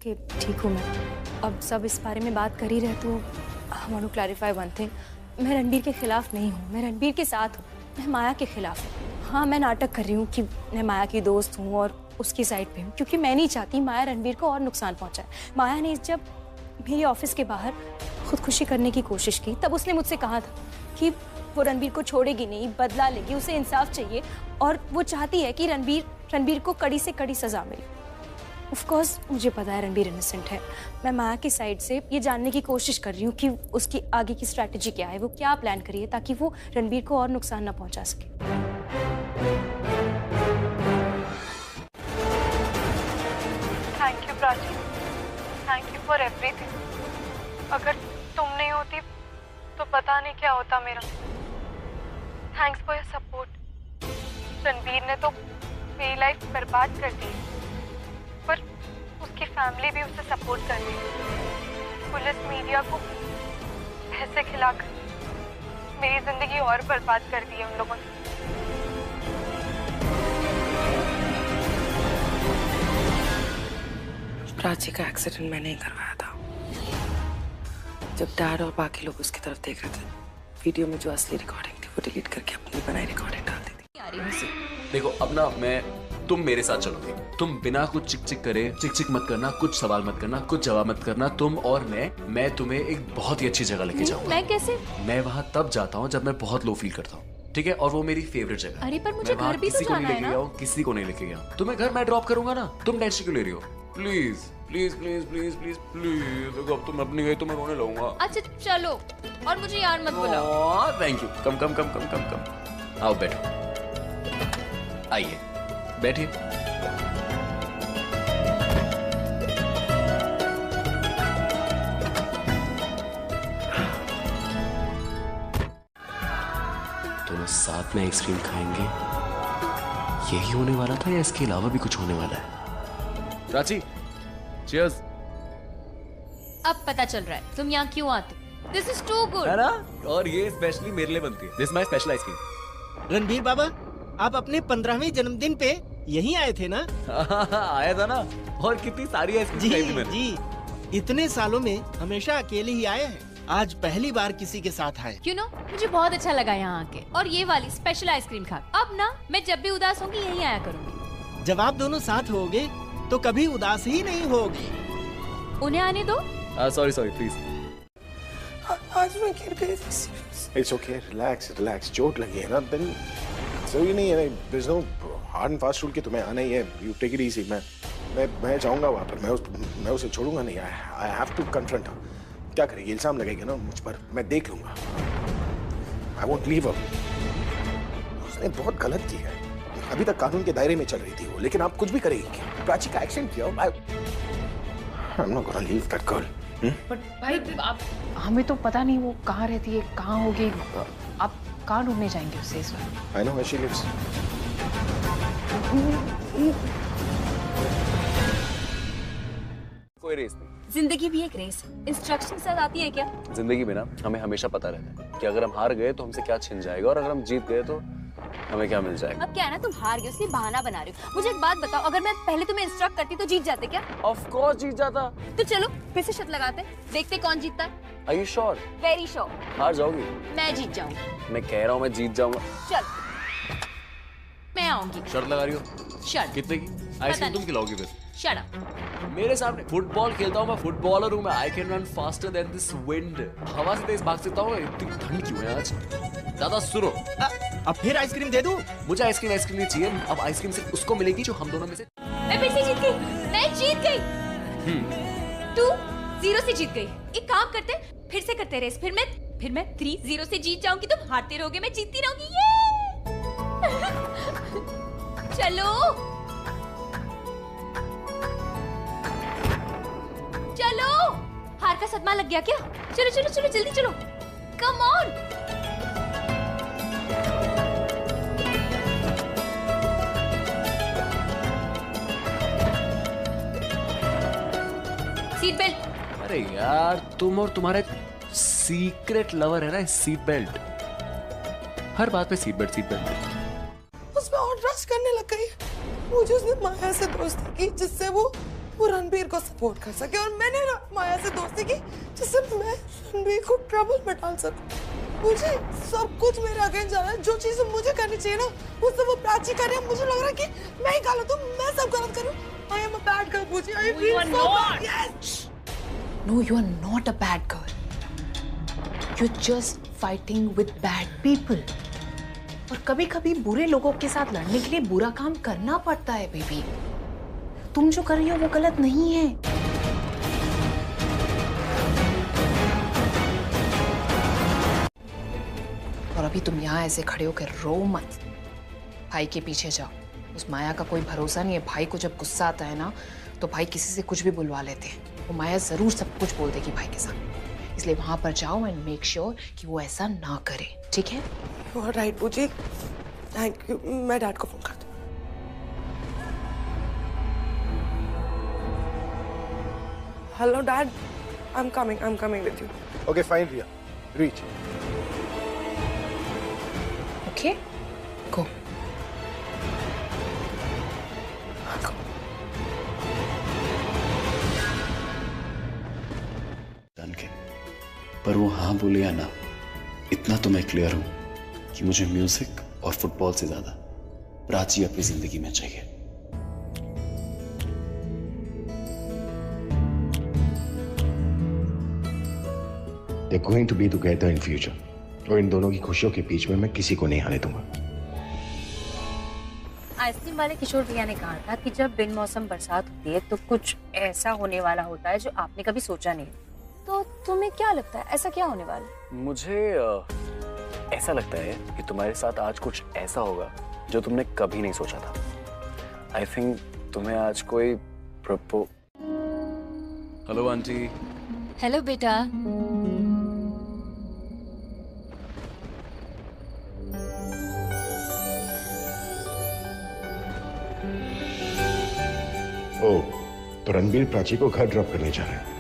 कि ठीक हूँ मैं। अब सब इस बारे में बात कर ही रहे तो I want to clarify one thing. मैं रणबीर के खिलाफ नहीं हूँ, मैं रणबीर के साथ हूँ। मैं माया के खिलाफ हूँ। हाँ, मैं नाटक कर रही हूँ कि मैं माया की दोस्त हूँ और उसकी साइड पे हूँ, क्योंकि मैं नहीं चाहती माया रणबीर को और नुकसान पहुँचाए। माया ने जब मेरे ऑफिस के बाहर खुदकुशी करने की कोशिश की तब उसने मुझसे कहा था कि वो रणबीर को छोड़ेगी नहीं, बदला लेगी, उसे इंसाफ चाहिए और वो चाहती है कि रणबीर को कड़ी से कड़ी सजा मिले। ऑफ कोर्स मुझे पता है रणबीर इनोसेंट है। मैं माया की साइड से ये जानने की कोशिश कर रही हूँ कि उसकी आगे की स्ट्रैटेजी क्या है, वो क्या प्लान करी है ताकि वो रणबीर को और नुकसान ना पहुंचा सके। Thank you Prachi, thank you for everything. अगर तुम नहीं होती तो पता नहीं क्या होता मेरा। Thanks for your support. Ranbir ने तो मेरी लाइफ बर्बाद कर दी, पर उसकी फैमिली भी उसे सपोर्ट कर रही है। पुलिस मीडिया को पैसे खिलाकर मेरी जिंदगी और बर्बाद कर दी है उन लोगों ने। प्राची का एक्सीडेंट मैंने ही करवाया था। जब डैड और बाकी लोग उसकी तरफ देख रहे थे, वीडियो में जो असली रिकॉर्डिंग थी वो डिलीट करके अपनी बनाई रिकॉर्डिंग डाल दी थी। देखो अब ना तुम मेरे साथ चलोगे। तुम बिना कुछ चिक चिक करे, चिक चिक मत करना, कुछ सवाल मत करना, कुछ जवाब मत करना। तुम और मैं तुम्हें एक बहुत ही अच्छी जगह लेके जाऊंगा। मैं कैसे? मैं वहाँ तब जाता हूँ जब मैं बहुत लो फील करता हूँ, ठीक है? और वो मेरी फेवरेट जगह। अरे पर मुझे घर भी तो जाना है ना। किसी को नहीं लेके गया। तुम्हें घर मैं ड्रॉप करूंगा ना। तुम टेंशन क्यों ले रही हो? Please please please please please please. देखो अब तुम अपनी गई तो मैं रोने लगूंगा। अच्छा चलो, और मुझे यार मत बुलाओ। Thank you. Come come come come come come. आओ बैठो, आइए बैठिए। दोनों साथ में आइसक्रीम खाएंगे, यही होने वाला था या इसके अलावा भी कुछ होने वाला है? प्राची, चीयर्स। अब पता चल रहा है तुम यहाँ क्यों आते। दिस इज टू गुड, है ना? और ये स्पेशली मेरे लिए बनती है। This my special ice cream. Ranbir बाबा, आप अपने 15वें जन्मदिन पे यहीं आए थे ना? आया था ना। और कितनी सारी आइसक्रीम खाई थी मैंने। जी, इतने सालों में हमेशा अकेले ही आए हैं, आज पहली बार किसी के साथ आए। You know, मुझे बहुत अच्छा लगा यहाँ आके, और ये वाली स्पेशल आइसक्रीम खा। अब ना मैं जब भी उदास होंगी यहीं आया करूँगी। जब आप दोनों साथ होगे तो कभी उदास ही नहीं होगे। उन्हें आने दो। Sorry sorry please. आज मैं गिर गई थी। It's okay, relax relax. चोट लगी है ना, दिन सही नहीं है। There is no hard and fast rule कि तुम्हें आना ही है। You take it easy. मैं जाऊंगा वहां पर। मैं उसे छोड़ूंगा नहीं। I have to confront her. क्या करेगी? इल्जाम लगेगा ना मुझ पर, मैं देख लूंगा। I won't leave her. उसने बहुत गलत की है। अभी तक कानून के दायरे में चल रही थी वो, लेकिन आप कुछ भी करेगी। प्राची का एक्सीडेंट किया। I am not gonna leave that girl. But भाई आप, हमें तो पता नहीं वो कहाँ रहती है, कहाँ होगी। आप कहाँ ढूंढने जाएंगे उससे इस वक्त? I know where she lives. कोई रेस नहीं। जिंदगी भी एक रेस है। इंस्ट्रक्शन साथ आती है क्या? जिंदगी में ना हमें हमेशा पता रहता है कि अगर हम हार गए तो हमसे क्या छिन जाएगा, और अगर हम जीत गए तो हमें क्या मिल जाएगा। अब क्या है ना, तुम हार गए इसलिए बहाना बना रहे हो। मुझे एक बात बताओ, अगर मैं पहले तुम्हें इंस्ट्रक्ट करती तो जीत जाते क्या? ऑफ कोर्स जीत जाता। तो चलो फिर से शर्त लगाते, देखते कौन जीतता है। Are you sure? Very sure. हार जाओगी? मैं जीत जाऊंगी। मैं कह रहा हूँ मैं जीत जाऊंगा। चल मैं आऊंगी। शर्त लगा रही हो? शर्त कितने की? आइसक्रीम तुम खिलाओगी फिर? Shut up. मेरे सामने फुटबॉल खेलता हूँ मैं, फुटबॉलर हूँ मैं। I can run faster than this wind. हवा से तेज भाग सकता हूँ। इतनी ठंड क्यों है आज? दादा सुनो, अब फिर आइसक्रीम दे दूं? मुझे आइसक्रीम नहीं चाहिए। अब आइसक्रीम सिर्फ उसको मिलेगी जो हम दोनों में से। मैं फिर से जीत गई। मैं जीत गई। 2-0 से जीत गई। एक काम करते, फिर से करते रेस। फिर मैं 3-0 से जीत जाऊंगी, तुम हारते रहोगे, मैं जीतती रहूंगी। ये चलो चलो। हार का सदमा लग गया क्या? चलो चलो चलो जल्दी चलो। Come on. Seat belt. अरे यार तुम और तुम्हारे सीक्रेट लवर है ना सीट बेल्ट। हर बात पे सीट बेल्ट सीट बेल्ट। उसमें और रश करने लग गई। मुझे उसने माया से दोस्ती की जिससे वो वो रणबीर को सपोर्ट कर सके और मैंने माया से दोस्ती की जिससे मैं रणबीर को ट्रबल में डाल सकूं। मुझे सब कुछ मेरे अगेंस्ट जा रहा है। जो चीज मुझे करनी चाहिए ना वो सब वो प्राची कर रही है। मुझे लग रहा है कि मैं ही गलत हूँ, मैं सब गलत करूँ। I am a bad girl, Pooji. I feel so bad. Yes. No, you are not a bad girl. You're just fighting with bad people. और कभी-कभी बुरे लोगों के साथ लड़ने के लिए बुरा काम करना पड़ता है बेबी। तुम जो कर रही हो वो गलत नहीं है। और अभी तुम यहाँ ऐसे खड़े होकर रो मत, भाई के पीछे जाओ। उस माया का कोई भरोसा नहीं है। भाई को जब गुस्सा आता है ना तो भाई किसी से कुछ भी बुलवा लेते हैं। वो माया जरूर सब कुछ बोल देगी भाई के सामने, इसलिए वहां पर जाओ एंड मेक श्योर कि वो ऐसा ना करे, ठीक है? You are right, Pooji. Thank you. मैं डैड को फोन करती हूँ। Hello, Dad. I'm coming with you. Okay, fine, Riya. Reach. Okay, go. जान के पर वो हाँ बोले या ना, इतना तो मैं क्लियर हूं कि मुझे म्यूजिक और फुटबॉल से ज्यादा प्राची अपनी जिंदगी में चाहिए। They're going to be together in future. और इन दोनों की खुशियों के बीच में मैं किसी को नहीं आने दूंगा। आइसक्रीम वाले किशोर भैया ने कहा था कि जब बिन मौसम बरसात होती है तो कुछ ऐसा होने वाला होता है जो आपने कभी सोचा नहीं। तो तुम्हें क्या लगता है ऐसा क्या होने वाला है? मुझे ऐसा लगता है कि तुम्हारे साथ आज कुछ ऐसा होगा जो तुमने कभी नहीं सोचा था। आई थिंक तुम्हें आज कोई हेलो आंटी। हेलो बेटा। ओ, तो रणबीर प्राची को घर ड्रॉप करने जा रहा है।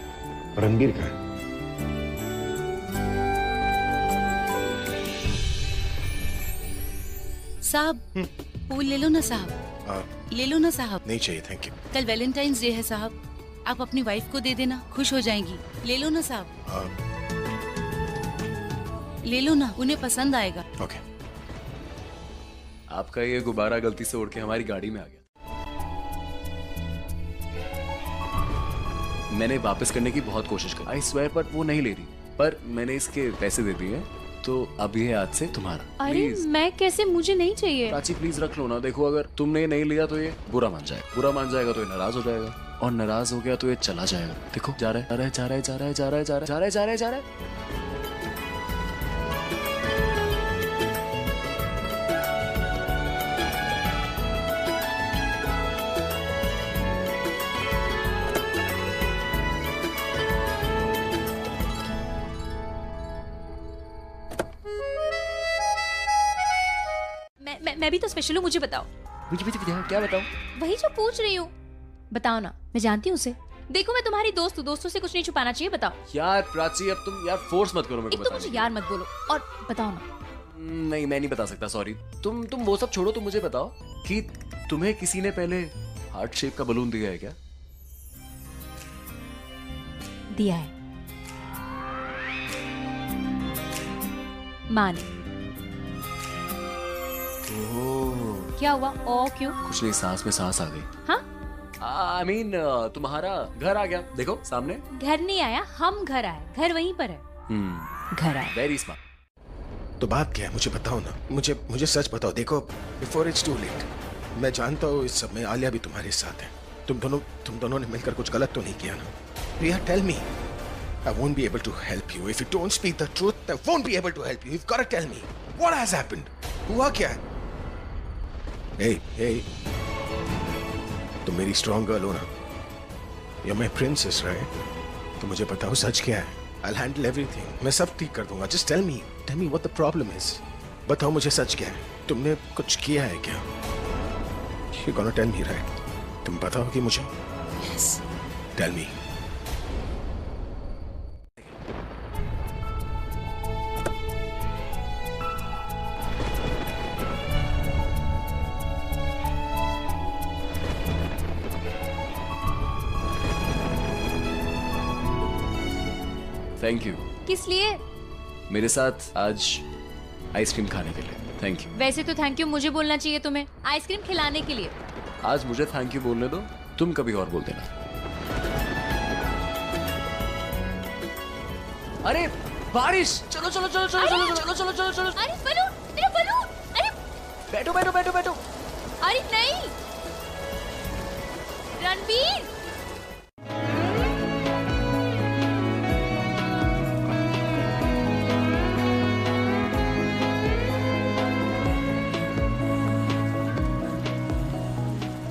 रणबीर कहाँ है? साहब फूल ले लो ना साहब, ले लो ना साहब। नहीं चाहिए, थैंक यू। कल वैलेंटाइंस डे है साहब, आप अपनी वाइफ को दे देना, खुश हो जाएंगी। ले लो ना साहब, ले लो ना, उन्हें पसंद आएगा। ओके। आपका ये गुब्बारा गलती से उड़ के हमारी गाड़ी में आ गया। मैंने वापस करने की बहुत कोशिश की, आई स्वेयर, बट वो नहीं ले रही। पर मैंने इसके पैसे दे दिए, तो अब ये आज से तुम्हारा। अरे मैं कैसे, मुझे नहीं चाहिए। प्राची प्लीज रख लो ना। देखो अगर तुमने नहीं लिया तो ये बुरा मान जाएगा, बुरा मान जाएगा तो ये नाराज हो जाएगा, और नाराज हो गया तो ये चला जाएगा। देखो जा रहा है, जा रहा है, जा रहा है, जा रहा है, जा रहा है, जा रहा है, जा रहा है, जा रहा है। मैं भी तो स्पेशल हूँ, मुझे बताओ। क्या बताऊं? वही जो पूछ रही हूँ, बताओ ना, मैं जानती हूँ उसे। देखो मैं तुम्हारी दोस्त हूँ, दोस्तों से कुछ नहीं छुपाना चाहिए, बताओ। यार प्राची अब तुम यार फोर्स मत करो मेरे को। एक तो मुझे यार मत बोलो, और बताओ ना। नहीं मैं नहीं बता सकता, सॉरी। तुम वो सब छोड़ो, तुम मुझे बताओ कि तुम्हें किसी ने पहले हार्ट शेप का बलून दिया है क्या? दिया है, माने। क्या हुआ? ओ क्यों? कुछ नहीं, सांस में सांस आ गई। हाँ? I mean, तुम्हारा घर आ गया, देखो सामने। घर नहीं आया, हम घर आए, घर वहीं पर है। घर आए। Very smart. तो बात क्या है, मुझे बताओ ना, मुझे सच बताओ। देखो, बिफोर इट्स टू लेट। मैं जानता हूँ इस सब में आलिया भी तुम्हारे साथ है। तुम दोनों ने मिलकर कुछ गलत तो नहीं किया ना? Priya, tell me. I won't be able to help you if you don't speak the truth. I won't be able to help you. You've got to tell me what has happened. हुआ क्या है? Hey, तुम मेरी strong girl हो ना? You're my princess, right? तो मुझे बताओ सच क्या है? I'll handle everything. मैं सब ठीक कर दूंगा. Just tell me what the problem is. बताओ मुझे सच क्या है? तुमने कुछ किया है क्या? You're gonna tell me, right? तुम बताओगी मुझे? Yes. Tell me. Thank you. किस लिए? मेरे साथ आज आइसक्रीम खाने के लिए। Thank you. वैसे तो थैंक यू मुझे बोलना चाहिए तुम्हें, आइसक्रीम खिलाने के लिए। आज मुझे थैंक यू बोलने दो, तुम कभी और बोल देना। अरे बारिश, चलो चलो चलो चलो चलो चलो चलो चलो चलो। अरे बलून, मेरा बलून। अरे बैठो बैठो बैठो बैठो। अरे नहीं रणबीर।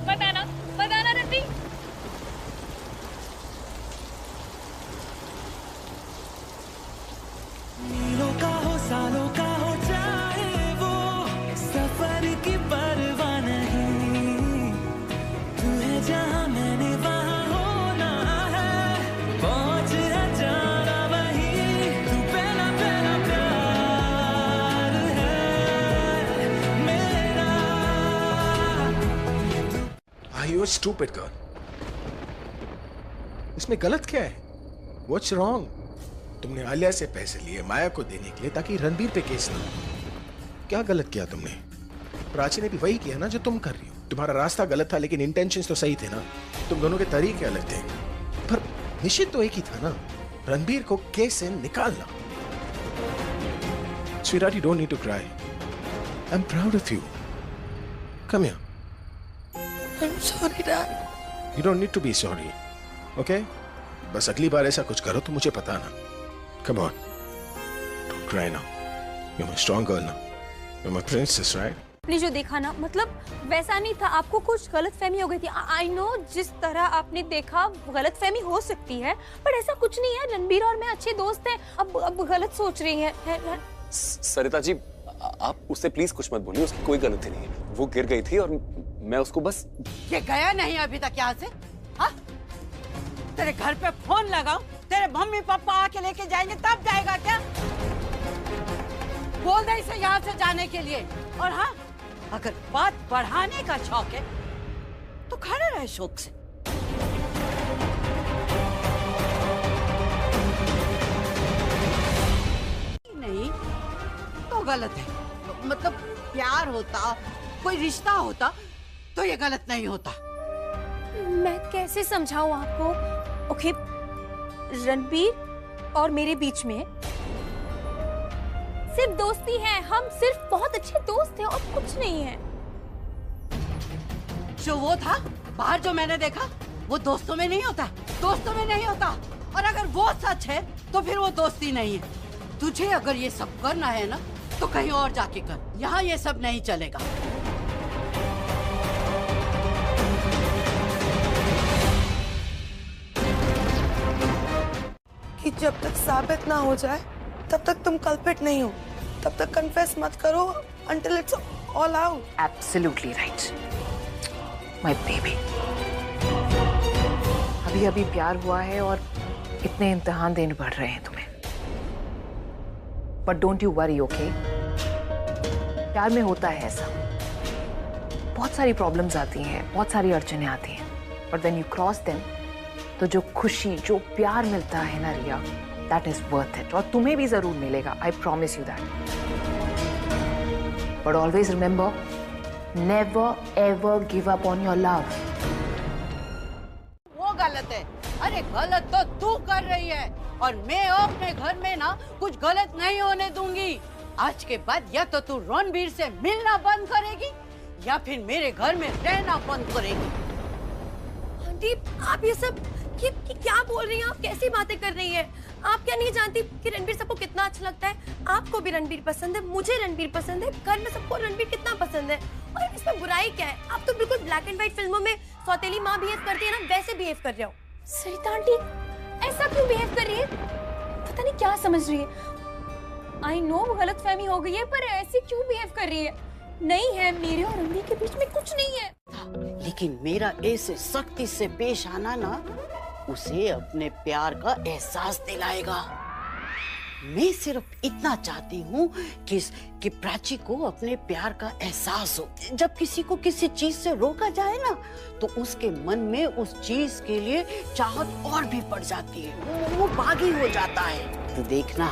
बताना बताना रणबीर। मीलों का हो सालों का हो चाहे वो सफर की परवाह नहीं, तू है जहां मैंने वहां होना है, पहुंच है जाना वहीं, तू पहला पहला प्यार है मेरा। Are you a stupid girl? इसमें गलत क्या है? What's wrong? तुमने आलिया से पैसे लिए माया को देने के लिए ताकि रणबीर पे केस ना हो। क्या गलत किया तुमने? प्राची ने भी वही किया ना जो तुम कर रही हो। तुम्हारा रास्ता गलत था लेकिन इंटेंशंस तो सही थे ना। तुम दोनों के तरीके अलग थे पर निश्चित तो एक ही था ना, रणबीर को केस से निकालना। Sweetheart, you don't need to cry. I'm proud of you. Come here. I'm sorry, Dad. You don't need to be sorry. Okay? बस अगली बार ऐसा कुछ करो तो मुझे बताना। Come on. Don't cry now. You're my strong girl now. You're my princess, right? आपने जो देखा ना, मतलब वैसा नहीं था, आपको कुछ गलतफहमी हो गई थी। आई नो जिस तरह आपने देखा गलतफहमी हो सकती है, पर ऐसा कुछ नहीं है। रणबीर और मैं अच्छे दोस्त हैं। अब गलत सोच रही है। सरिता जी, आप उससे प्लीज कुछ मत बोलिए, उसकी कोई गलती नहीं है। वो गिर गई थी और मैं उसको बस। ये गया नहीं अभी तक यहाँ से? हाँ? तेरे घर पे फोन लगाऊं, तेरे मम्मी पापा आके लेके जाएंगे तब जाएगा क्या? बोल दे इसे यहाँ से जाने के लिए। और हाँ, अगर बात बढ़ाने का शौक है तो खड़े रहे शौक से। नहीं तो गलत है। मतलब प्यार होता, कोई रिश्ता होता तो ये गलत नहीं होता। मैं कैसे समझाऊं आपको? ओके, रणबीर और मेरे बीच में सिर्फ दोस्ती है। हम सिर्फ बहुत अच्छे दोस्त हैं और कुछ नहीं है। जो वो था बाहर जो मैंने देखा, वो दोस्तों में नहीं होता, दोस्तों में नहीं होता। और अगर वो सच है तो फिर वो दोस्ती नहीं है। तुझे अगर ये सब करना है ना तो कहीं और जाके कर, यहाँ ये सब नहीं चलेगा। कि जब तक साबित ना हो जाए तब तक तुम कल्प्रिट नहीं हो, तब तक कन्फेस मत करो until it's all out. Absolutely right, my baby. अभी अभी प्यार हुआ है और इतने इम्तिहान देने पड़ रहे हैं तुम्हें। But don't you worry, okay? प्यार में होता है ऐसा, बहुत सारी प्रॉब्लम्स आती हैं, बहुत सारी अड़चनें आती हैं, but when you cross them, तो जो खुशी, जो प्यार मिलता है ना रिया, that is worth it. और तुम्हें भी जरूर मिलेगा, I promise you that. But always remember, never ever give up on your love. वो गलत है। अरे गलत तो तू कर रही है और मैं अपने घर में ना कुछ गलत नहीं होने दूंगी। आज के बाद या तो तू रणबीर से मिलना बंद करेगी या फिर मेरे घर में रहना बंद करेगी। आंटी, आप ये सब क्या बोल रही हैं? आप कैसी बातें कर रही हैं? आप क्या नहीं जानती कि रणबीर सबको कितना अच्छा लगता है? आपको भी रणबीर पसंद है, मुझे रणबीर पसंद है, घर में सबको रणबीर कितना पसंद है। और इसमें बुराई क्या है? आप तो बिल्कुल ब्लैक एंड व्हाइट फिल्मों में सौतेली माँ बिहेव करती है ना, वैसे बिहेव कर रहे हो। सरिता आंटी ऐसा क्यों बिहेव कर रही है? पता नहीं क्या समझ रही है। आई नो गलतफहमी हो गई है, पर ऐसे क्यों बिहेव कर रही है? नहीं है, मेरे और रणबीर के बीच में कुछ नहीं है। लेकिन मेरा ऐसे सख्ती से पेश आना ना उसे अपने प्यार का एहसास दिलाएगा। मैं सिर्फ इतना चाहती हूँ कि प्राची को अपने प्यार का एहसास हो। जब किसी को किसी चीज से रोका जाए ना तो उसके मन में उस चीज के लिए चाहत और भी बढ़ जाती है, वो बागी हो जाता है। तू देखना,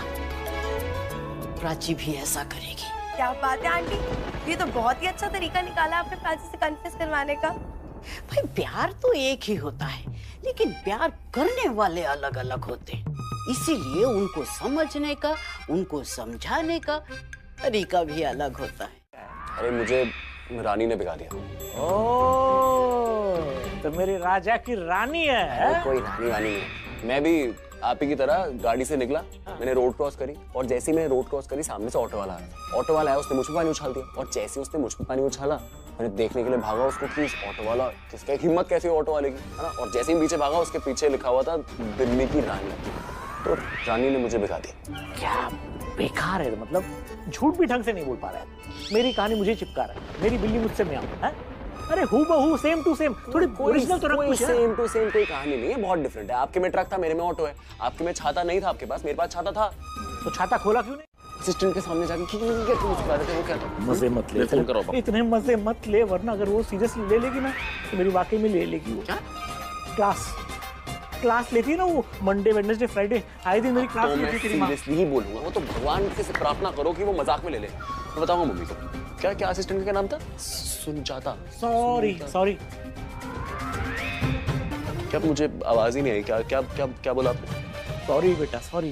प्राची भी ऐसा करेगी। क्या बात है आंटी, ये तो बहुत ही अच्छा तरीका निकाला आपने प्राची से कन्फेस करवाने का। भाई प्यार तो एक ही होता है, लेकिन प्यार करने वाले अलग अलग होते हैं, इसीलिए उनको समझने का, उनको समझाने का तरीका भी अलग होता है। अरे मुझे रानी ने बिगा दिया। ओह, तो मेरी राजा की रानी है? कोई रानी वानी नहीं, मैं भी आप ही की तरह गाड़ी से निकला, मैंने रोड क्रॉस करी और जैसे ही मैंने रोड क्रॉस करी सामने से ऑटो वाला आया। ऑटो वाला आया, उसने मुझ पे पानी उछाल दिया और जैसे उसने मुझ पे पानी उछाला मैंने देखने के लिए भागा उसको कि ऑटो वाला किसका हिम्मत कैसी है ऑटो वाले की, है ना। और जैसे ही पीछे भागा उसके पीछे लिखा हुआ था दिल्ली की रानी, तो रानी ने मुझे बिगा दिया। क्या बेकार है, मतलब झूठ भी ढंग से नहीं बोल पा रहा है। मेरी कहानी मुझे चिपका रहा है, मेरी बिल्ली मुझसे म्याऊं है। अरे हूबहू सेम टू सेम, थोड़ी ओरिजिनल तो रख कुछ है। सेम टू सेम कोई कहानी नहीं है, बहुत डिफरेंट है। आपके में ट्रक था, मेरे में ऑटो है। आपके में छाता नहीं था आपके पास, मेरे पास छाता था। तो छाता खोला क्यों नहीं? असिस्टेंट के सामने जाके क्या मुस्कुरा रहे थे, वो क्या था? मजे मत ले, फोन करो। इतने मजे मत ले, वरना अगर वो सीरियसली ले लेगी ना तो मेरी वाकई में ले लेगी। वो क्या क्लास लेती है ना, वो मंडे वेडनेसडे फ्राइडे आए दिन मेरी क्लास लेती थी। सीरियसली ही बोलूंगा, वो तो भगवान से प्रार्थना करो कि वो मजाक में ले ले। मैं बताऊंगा मम्मी को। क्या असिस्टेंट का क्या नाम था? सुनचाता। सॉरी क्या मुझे आवाज ही नहीं आई? क्या बोला आपने? सॉरी बेटा, sorry.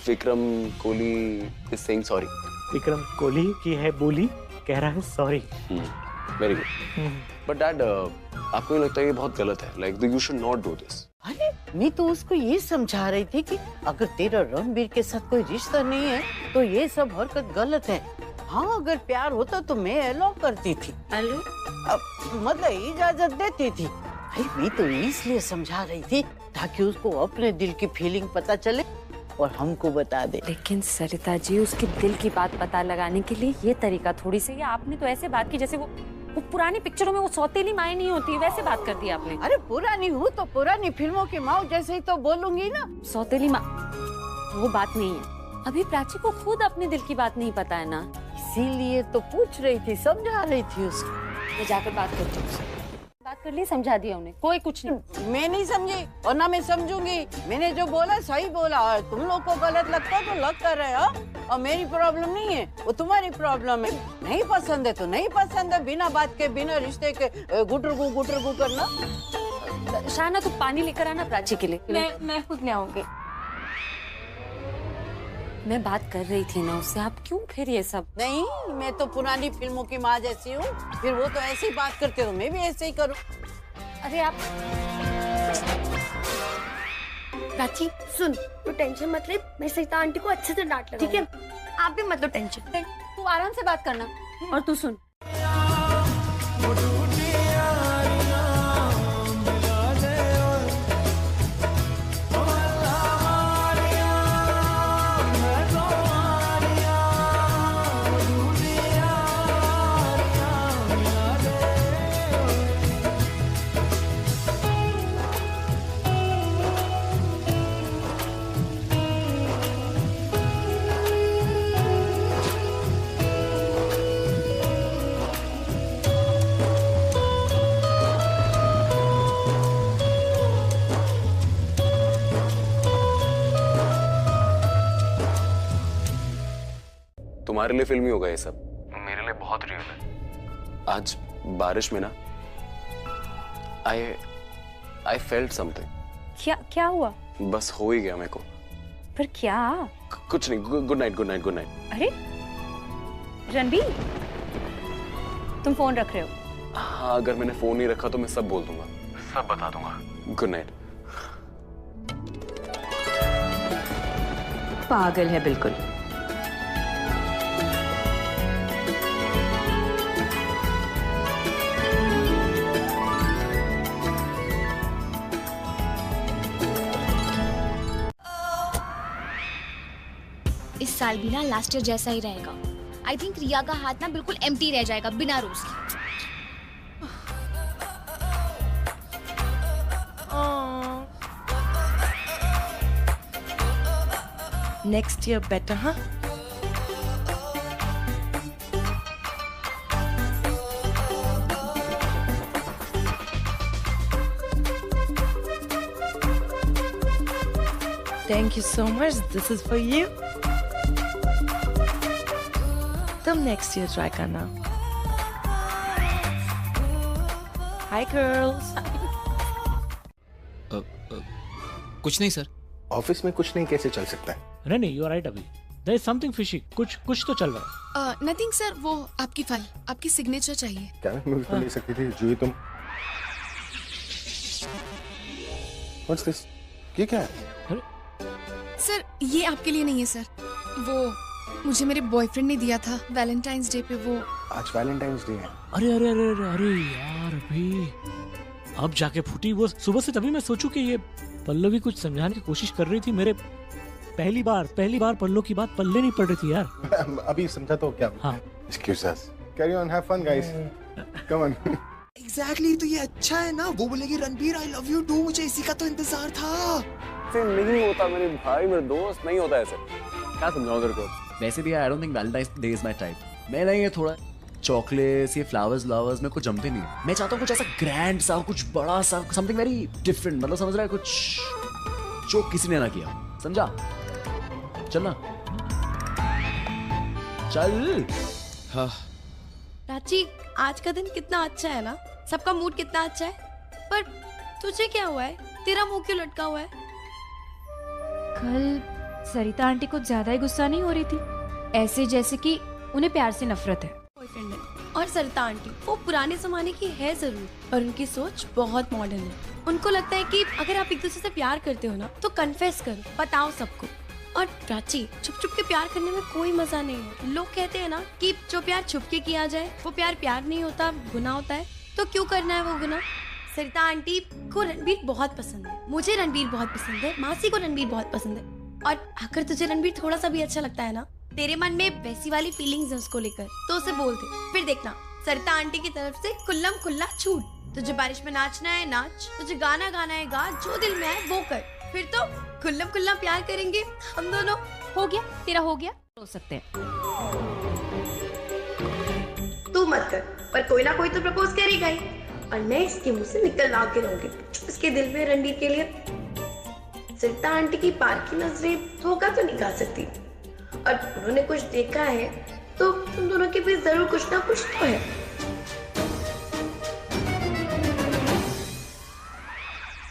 Vikram Kohli is saying sorry. Vikram Kohli की है बोली, कह रहा है sorry. Very good. But dad, आपको नहीं लगता ये बहुत गलत है? Like you should not do this. अरे मैं तो उसको ये समझा रही थी कि अगर तेरा रणबीर के साथ कोई रिश्ता नहीं है तो ये सब हरकत गलत है। हाँ, अगर प्यार होता तो मैं अलाउ करती थी, मतलब इजाजत देती थी। भाई मैं तो इसलिए समझा रही थी ताकि उसको अपने दिल की फीलिंग पता चले और हमको बता दे। लेकिन सरिता जी, उसके दिल की बात पता लगाने के लिए ये तरीका थोड़ी सी है। आपने तो ऐसे बात की जैसे वो पुरानी पिक्चरों में वो सौतेली माँ नहीं होती, वैसे बात कर दी आपने। अरे पुरानी हूँ तो पुरानी फिल्मों की माँ जैसे ही तो बोलूंगी ना। सौतेली माँ वो बात नहीं है। अभी प्राची को खुद अपने दिल की बात नहीं पता है ना, इसीलिए तो पूछ रही थी, समझा रही थी उसको। मैं जाकर बात करती हूँ। बात कर ली, समझा दिया उन्हें, कोई कुछ नहीं। मैं नहीं समझी और ना मैं समझूंगी। मैंने जो बोला सही बोला, और तुम लोग को गलत लगता तो लग कर रहे हो, और मेरी प्रॉब्लम नहीं है, वो तुम्हारी प्रॉब्लम है। नहीं पसंद है तो नहीं पसंद है, बिना बात के बिना रिश्ते के गुटर करना। शाना तू पानी लेकर आना प्राची के लिए। मैं खुद ले आऊंगी। मैं बात कर रही थी ना उससे, आप क्यों फिर ये सब? नहीं, मैं तो पुरानी फिल्मों की माँ जैसी हूँ, फिर वो तो ऐसे ही बात करते हो, मैं भी ऐसे ही करूँ। अरे आप प्राची सुन, तू टेंशन मत ले, मैं सरिता आंटी को अच्छे से डांट लगा, ठीक है? आप भी मत लो टेंशन, तू आराम से बात करना। और तू सुन, तुम्हारे लिए फिल्मी होगा ये सब, मेरे लिए बहुत रियल है। आज बारिश में ना आई फेल्ट समथिंग। क्या हुआ? बस हो ही गया मेरे को। पर क्या? कुछ नहीं। Good night. अरे रणबीर, तुम फोन रख रहे हो? हाँ, अगर मैंने फोन नहीं रखा तो मैं सब बोल दूंगा, सब बता दूंगा। Good night. पागल है बिल्कुल। इस साल भी ना लास्ट ईयर जैसा ही रहेगा। आई थिंक रिया का हाथ ना बिल्कुल एम्प्टी रह जाएगा बिना रोज के। नेक्स्ट ईयर बेटर, हाँ? Thank you so much. This is for you. तुम next year try करना. Hi girls. कुछ नहीं सर. ऑफिस में कुछ नहीं कैसे चल सकता है? नहीं, you are right अभी. There is something fishy. कुछ तो चल रहा है. नथिंग सर, वो आपकी फाइल, आपकी सिग्नेचर चाहिए. क्या मैं उसको ले सकती थी जूही तुम? What's this? ये क्या है? सर ये आपके लिए नहीं है सर. वो मुझे मेरे बॉयफ्रेंड ने दिया था वैलेंटाइंस डे पे. वो आज वैलेंटाइंस डे है. अरे यार अभी अब जाके फूटी वो. सुबह से तभी मैं सोचूं कि ये पल्लवी कुछ समझाने की कोशिश कर रही थी. मेरे पहली बार पल्लो की बात पल्ले नहीं पड़ रही थी यार. अभी समझा तो क्या? हाँ. Excuse us. Carry on, have fun guys. Come on. Exactly, तो ये अच्छा है ना. वो बोलेगी Ranbir I love you too. मुझे इसी का तो इंतजार था. ऐसे नहीं होता मेरे भाई, मेरे दोस्त, नहीं होता ऐसे. क्या समझाऊं तेरे को? वैसे भी I don't think Valentine's day is my type. मैं नहीं, ये थोड़ा चॉकलेट्स, ये फ्लावर्स में कुछ जमते नहीं. मैं चाहता हूँ कुछ ऐसा ग्रैंड सा, कुछ बड़ा सा, समथिंग वेरी डिफरेंट. मतलब समझ रहा है, कुछ जो किसी ने ना किया. समझा? चलना चल. हाँ. प्राची, आज का दिन कितना अच्छा है ना. सबका मूड कितना अच्छा है. पर तुझे क्या हुआ है? तेरा मुंह क्यों लटका हुआ है? कल सरिता आंटी कुछ ज्यादा ही गुस्सा नहीं हो रही थी? ऐसे जैसे कि उन्हें प्यार से नफरत है. बॉयफ्रेंड है. और सरिता आंटी वो पुराने जमाने की है जरूर, पर उनकी सोच बहुत मॉडर्न है. उनको लगता है कि अगर आप एक दूसरे से प्यार करते हो ना तो कन्फेस करो, बताओ सबको. और प्राची, छुप छुप के प्यार करने में कोई मजा नहीं है. लोग कहते हैं ना कि जो प्यार छुप के किया जाए वो प्यार नहीं होता, गुनाह होता है. तो क्यों करना है वो गुनाह? सरिता आंटी को रणबीर बहुत पसंद है, मुझे रणबीर बहुत पसंद है, मासी को रणबीर बहुत पसंद है. और अगर तुझे रणबीर थोड़ा सा भी अच्छा लगता है ना, तेरे मन में वैसी वाली फीलिंग्स है उसको लेकर, तो उसे बोल दे. फिर देखना सरिता आंटी की तरफ से कुल्लम कुल्ला छूट. तुझे बारिश में नाचना है नाच, तुझे गाना गाना है गा, जो दिल में है वो कर. फिर तो कुल्लम कुल्ला प्यार करेंगे हम दोनों. हो गया तेरा, हो गया. हो सकते हैं. तू मत कर, पर कोई ना कोई तो प्रपोज करेगा ही. और मैं इसके मुंह से निकल ला के रहूंगी. इसके दिल में रणबीर के लिए सरिता आंटी की पार की नजरें धोखा तो नहीं खा सकती. और उन्होंने कुछ देखा है तो तुम दोनों के बीच जरूर कुछ ना कुछ तो है.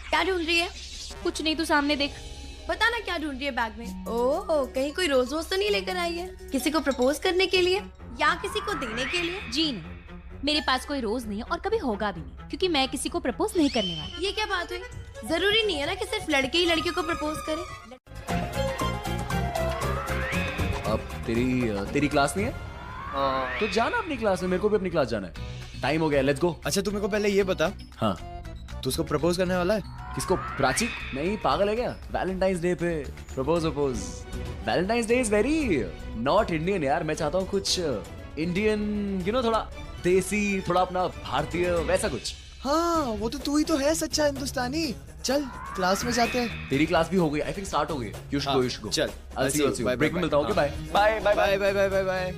क्या ढूंढ रही है? कुछ नहीं, तू सामने देख. बता ना क्या ढूंढ रही है बैग में. ओह, कहीं कोई रोज तो नहीं लेकर आई है? किसी को प्रपोज करने के लिए या किसी को देने के लिए? जी नहीं, मेरे पास कोई रोज नहीं है और कभी होगा भी नहीं, क्योंकि मैं किसी को प्रपोज नहीं करने वाली. ये क्या बात हुई? जरूरी नहीं है ना कि सिर्फ लड़के ही लड़कियों को प्रपोज करे. अब तेरी क्लास नहीं है तो जाना अपनी क्लास में. मेरे को भी अपनी क्लास जाना है. टाइम हो गया, लेट्स गो. अच्छा तू मेरे को पहले ये बता. हाँ. तू उसको प्रपोज करने वाला है? किसको? प्राची? नहीं, पागल है क्या? वैलेंटाइंस डे पे propose. Valentine's day is very not Indian यार. मैं चाहता हूँ कुछ इंडियन, थोड़ा देसी, थोड़ा अपना भारतीय, वैसा कुछ. हाँ, वो तो तू ही तो है सच्चा हिंदुस्तानी. चल क्लास में जाते हैं. तेरी क्लास भी हो गई, आई थिंक स्टार्ट हो गई. You should go. चल, I'll see you. ब्रेक में मिलता हूँ. Bye bye bye bye bye bye bye bye.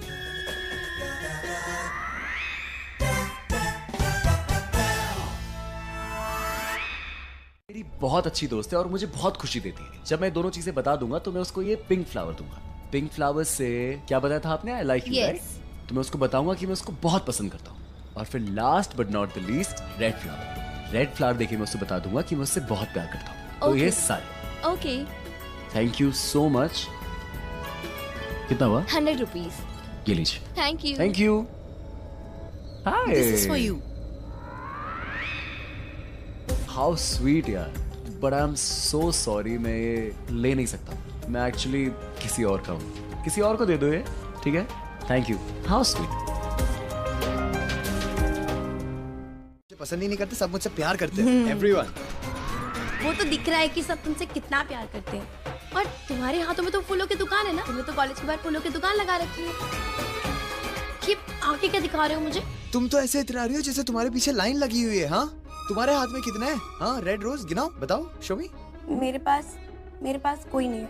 मेरी बहुत अच्छी दोस्त है और मुझे बहुत खुशी देती है. जब मैं दोनों चीजें बता दूंगा तो मैं उसको ये पिंक फ्लावर दूंगा. पिंक फ्लावर से क्या बताया था आपने? I like you, right? तो मैं उसको बताऊंगा कि मैं उसको बहुत पसंद करता हूँ. और फिर last but not the least, red flower. Red flower देके मैं उससे बता दूंगा कि मैं उससे बहुत प्यार करता हूँ. तो ये सारे. Okay. Thank you so much. कितना हुआ? 100 रुपीज. ये लीजिए. Thank you. Thank you. Hi. This is for you. How sweet यार. But I am so sorry, मैं ये ले नहीं सकता. मैं एक्चुअली किसी और का हूँ. किसी और को दे दो ये, ठीक है? Thank you. How sweet. पसंद ही नहीं करते, सब मुझसे प्यार करते हैं. एवरीवन. वो तो दिख रहा है कि सब तुमसे कितना प्यार करते हैं. और तुम्हारे हाथों में तो फूलों की दुकान है ना. तुमने तो कॉलेज के बाहर फूलों की दुकान लगा रखी है. ये आगे क्या दिखा रहे हो मुझे? तुम तो ऐसे इतरा रही हो जैसे तुम्हारे पीछे लाइन लगी हुई है. हाँ, तुम्हारे हाथ में कितने हैं? हाँ, रेड रोज गिनाओ, बताओ, शो मी. मेरे पास कोई नहीं है.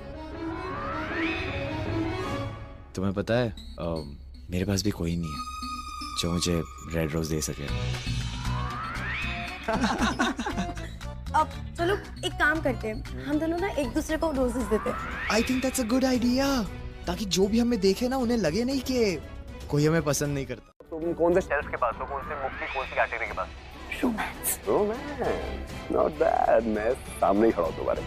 तुम्हें पता है मेरे पास भी कोई नहीं है जो मुझे रेड रोज दे सके. अब चलो एक काम करते हैं, हम दोनों ना एक दूसरे को रोजेस देते हैं। I think that's a good idea, ताकि जो भी हमें देखे ना उन्हें लगे नहीं कि कोई हमें पसंद नहीं करता। तुम कौन से शेल्फ के पास हो, कौन से मुख की कौन सी कैटेगरी के पास? रोमांस। Romance, not bad. मैं सामने ही खड़ा हूँ तुम्हारे।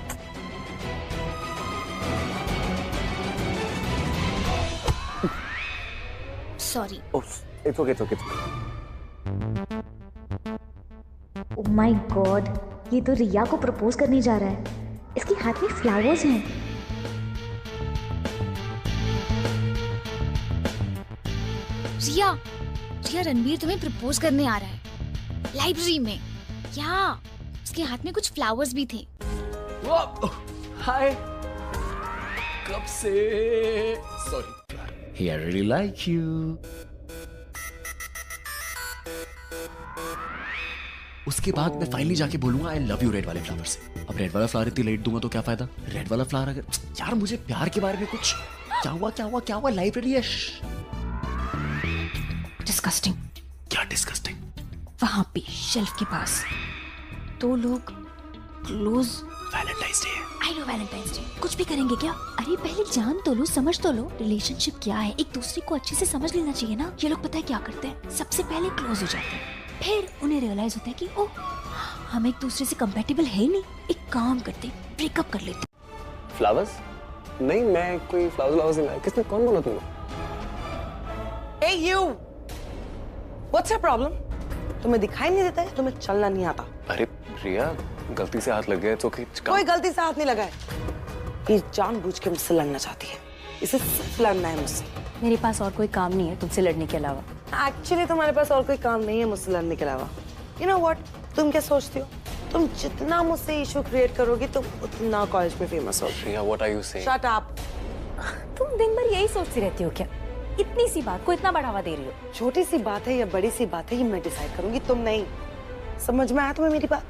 Sorry. It's okay, it's okay. Oh my God, ये तो रिया को प्रपोज करने जा रहा है। इसके हाथ में फ्लावर्स हैं। रिया, रिया रणबीर तुम्हें प्रपोज करने आ रहा है लाइब्रेरी में। क्या? उसके हाथ में कुछ फ्लावर्स भी थे। हाय। कब से? Sorry. Hey, I really like you. उसके बाद मैं फाइनली जाके बोलूंगा आई लव यू रेड वाले फ्लावर से। अब रेड वाला फ्लावर इतनी लेट दूंगा तो क्या फायदा? रेड वाला फ्लावर अगर यार मुझे प्यार के बारे में कुछ क्या हुआ लाइब्रेरी है। डिस्कस्टिंग। क्या डिस्कस्टिंग? वहां पे शेल्फ के पास दो लोग क्लोज। वैलेंटाइंस डे है। I know Valentine's day. कुछ भी करेंगे क्या? अरे पहले जान तो लो, समझ तो लो रिलेशनशिप क्या है। एक दूसरे को अच्छे से समझ लेना चाहिए ना। ये लोग पता है क्या करते हैं, सबसे पहले क्लोज हो जाते हैं, फिर उन्हें रियलाइज होता है कि ओह हम एक दूसरे से कंपैटिबल है ही नहीं। एक काम करते, ब्रेकअप कर लेते। फ्लावर्स? नहीं, मैं कोई फ्लावर्स नहीं लाया। किसने, कौन बोला तुम्हें? Hey you! What's your problem? तुम्हें दिखाई नहीं देता है? तुम्हें चलना नहीं आता? अरे रिया, गलती से हाथ लग गया तो कोई गलती से हाथ नहीं लगा है। ये जानबूझ के मुझसे लड़ना चाहती है। इसे सिर्फ लड़ना है मुझसे। मेरे पास और कोई काम नहीं है तुमसे लड़ने के अलावा। एक्चुअली तुम्हारे पास और कोई काम नहीं है मुझसे लड़ने के अलावा। You know what? तुम क्या सोचती हो? तुम जितना मुझसे इशू क्रिएट करोगी तुम उतना कॉलेज में फेमस होगी। रिया, what are you saying? Shut up! तुम दिन भर यही सोचती रहती हो क्या? इतनी सी बात को इतना बढ़ावा दे रही हो। छोटी सी बात है या बड़ी सी बात है ये मैं डिसाइड करूंगी, तुम नहीं। समझ में आया तुम्हें मेरी बात?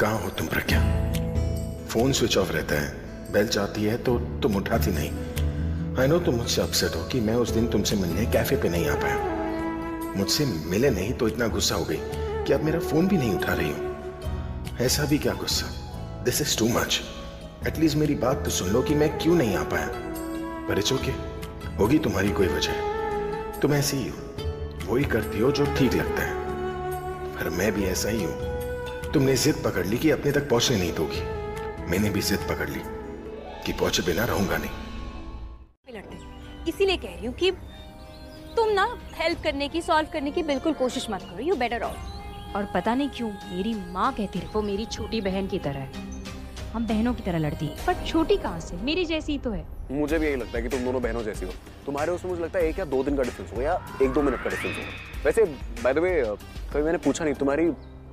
कहाँ हो तुम प्रज्ञा? फोन स्विच ऑफ रहता है, बेल जाती है तो तुम उठाती नहीं। आई नो तुम मुझसे अपसेट हो कि मैं उस दिन तुमसे मिलने कैफे पे नहीं आ पाया। मुझसे मिले नहीं तो इतना गुस्सा हो गई कि अब मेरा फोन भी नहीं उठा रही हूँ। ऐसा भी क्या गुस्सा? This is too much. At least मेरी बात तो सुन लो कि मैं क्यों नहीं आ पाया। पर इट्स ओके, होगी तुम्हारी कोई वजह। तुम ऐसी ही हो, वही करती हो जो ठीक लगता है। पर मैं भी ऐसा ही हूँ। तुमने जिद पकड़ ली कि अपने तक पहुंचने नहीं दोगी, मैंने भी जिद पकड़ ली कि पहुंचे बिना रहूंगा नहीं। इसीलिए कह रही हूँ कि तुम ना हेल्प करने की, सॉल्व करने की बिल्कुल कोशिश मत करो। You better of. और पता नहीं क्यों मेरी माँ कहती रही वो मेरी छोटी बहन की तरह है। हम बहनों की तरह लड़ती है, पर छोटी कहाँ से, मेरी जैसी ही तो है। मुझे भी यही लगता है कि तुम दोनों बहनों जैसी हो। तुम्हारे उसमें मुझे लगता है 1 या 2 दिन का डिफरेंस होगा या 1-2 मिनट का डिफरेंस होगा। वैसे बाय द वे कभी मैंने पूछा नहीं तुम्हारी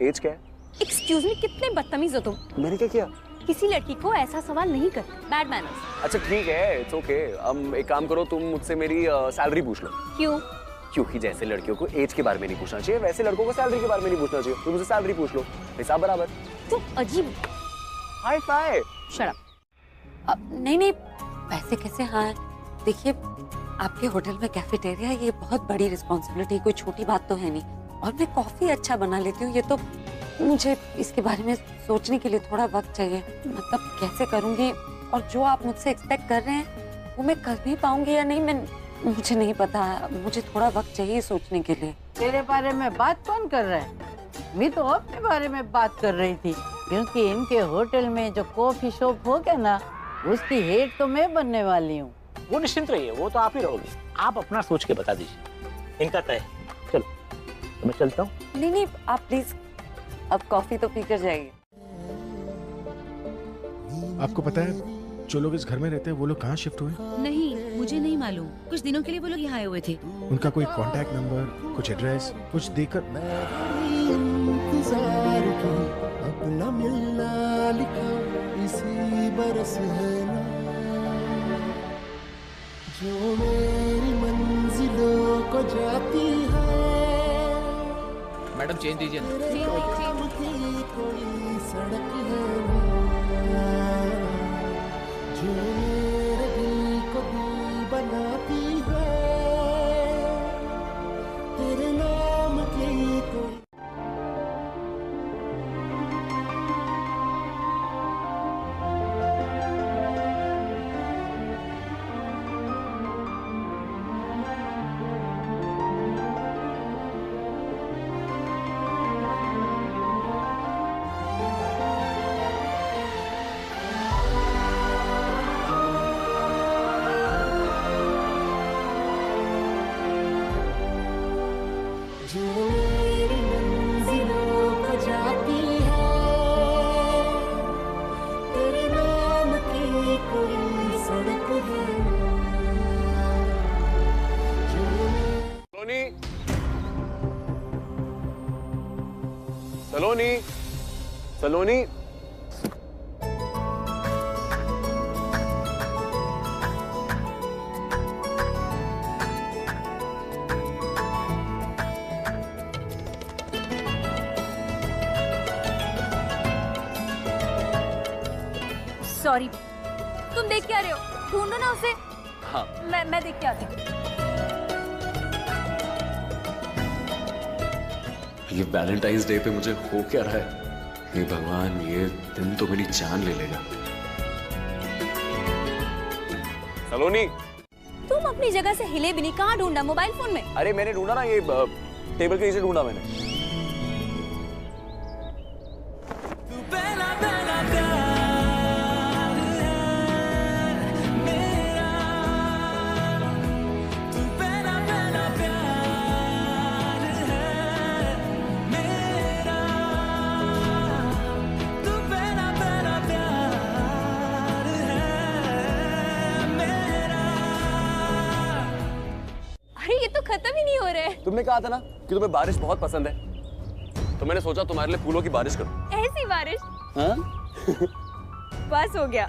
एज क्या है? एक्सक्यूज मी, कितने बदतमीज हो तुम। मैंने क्या किया? किसी लड़की को ऐसा सवाल नहीं करते, बैड मैनर्स। अच्छा ठीक है, इट्स ओके। अब एक काम करो, तुम मुझसे मेरी सैलरी पूछ लो। क्यों? क्योंकि जैसे लड़कियों को एज के बारे में नहीं पूछना चाहिए, वैसे लड़कों को सैलरी के बारे में नहीं पूछना चाहिए। तुम मुझसे सैलरी पूछ लो, हिसाब बराबर। तुम अजीब। Hi fi. Shut up. नहीं, पैसे कैसे? हाँ देखिए, आपके होटल में कैफेटेरिया, ये बहुत बड़ी रिस्पॉन्सिबिलिटी, कोई छोटी बात तो है नहीं। और मैं कॉफी अच्छा बना लेती हूँ, ये तो मुझे इसके बारे में सोचने के लिए थोड़ा वक्त चाहिए। मतलब कैसे करूँगी, और जो आप मुझसे एक्सपेक्ट कर रहे हैं वो मैं कर भी पाऊंगी या नहीं, मुझे नहीं पता। मुझे थोड़ा वक्त चाहिए सोचने के लिए। तेरे बारे में बात कौन कर रहा है? मैं तो अपने बारे में बात कर रही थी, क्योंकि इनके होटल में जो कॉफी शॉप होगा ना, उसकी हेड तो मैं बनने वाली हूँ। वो निश्चिंत रहिए, वो तो आप ही रहोगे। आप अपना सोच के बता दीजिए। इनका तय। चलो तो मैं चलता हूँ। नहीं, आप प्लीज अब कॉफी तो पी कर जाइए। आपको पता है जो लोग इस घर में रहते हैं वो लोग कहाँ शिफ्ट हुए? नहीं, मुझे नहीं मालूम। कुछ दिनों के लिए वो लोग यहाँ आए हुए थे। उनका कोई कांटेक्ट नंबर, कुछ एड्रेस, कुछ देकर? अपना मिलना लिखा इसी बरस है ना, जो मेरी मंजिलों को जाती है। मैडम चेंज दीजिए ना। कोई सड़क है जो मेरे दिल को दिल बनाती है। सलोनी, सलोनी। सॉरी, तुम देख के आ रहे हो? ढूंढो ना उसे। हाँ। मैं देख के आती हूँ। ये वैलेंटाइंस डे पे मुझे हो क्या रहा है? हे भगवान, ये दिन तो मेरी जान ले लेगा। सलोनी, तुम अपनी जगह से हिले भी नहीं। कहाँ ढूंढा? मोबाइल फोन में? अरे मैंने ढूंढा ना, ये टेबल के नीचे ढूंढा मैंने। खत्म ही नहीं हो रहे। तुमने कहा था ना कि तुम्हें बारिश बहुत पसंद है, तो मैंने सोचा तुम्हारे लिए फूलों की बारिश करूं। ऐसी बारिश? हाँ? बस हो गया।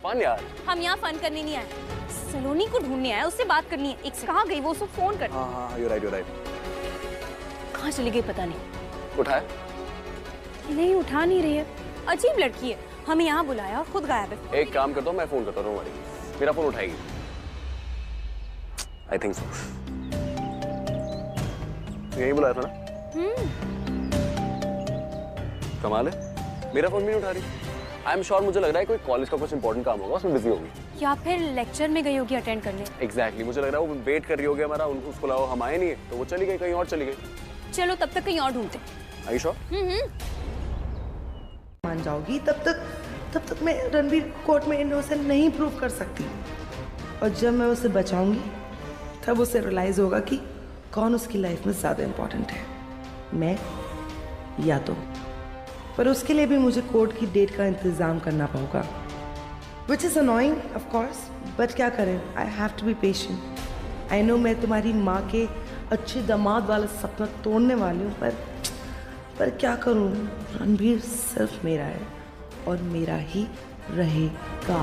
फन यार। हम यहाँ फन करने नहीं आए, सलोनी को ढूंढने आए, उससे बात करनी है। एक से कहाँ गई वो? उसको फोन कर। हाँ, you're right। कहाँ चली गई पता नहीं। उठाया? नहीं, उठा नहीं रही है। अजीब लड़की है, हमें यहाँ बुलाया और खुद गायब है। एक काम करता हूँ, मैं फोन करता हूँ, मेरा फोन उठाएगी। I think so। यही बुलाया था ना? कमाल है, मेरा फोन भी नहीं उठा रही। आई एम श्योर, मुझे लग रहा है कोई कॉलेज का कुछ इंपॉर्टेंट काम होगा, उसमें बिजी होगी। या फिर लेक्चर में गई होगी अटेंड करने। एग्जैक्टली, मुझे लग रहा है वो वेट कर रही होगी हमारा, उसको लगा हम आए नहीं है, तो वो चली गई, कहीं और चली गई। चलो तब तक कहीं और ढूंढते। Are you sure? मान जाओगी तब तक मैं रणबीर कोर्ट में इनोसेंट नहीं प्रूव कर सकती। और जब मैं उसे बचाऊंगी तब उसे रियलाइज होगा कि कौन उसकी लाइफ में ज़्यादा इम्पोर्टेंट है, मैं या तो। पर उसके लिए भी मुझे कोर्ट की डेट का इंतज़ाम करना पड़ेगा, which is annoying of course, but क्या करें, I have to be patient. I know मैं तुम्हारी माँ के अच्छे दामाद वाला सपना तोड़ने वाली हूँ, पर क्या करूँ, रणबीर सिर्फ मेरा है और मेरा ही रहेगा।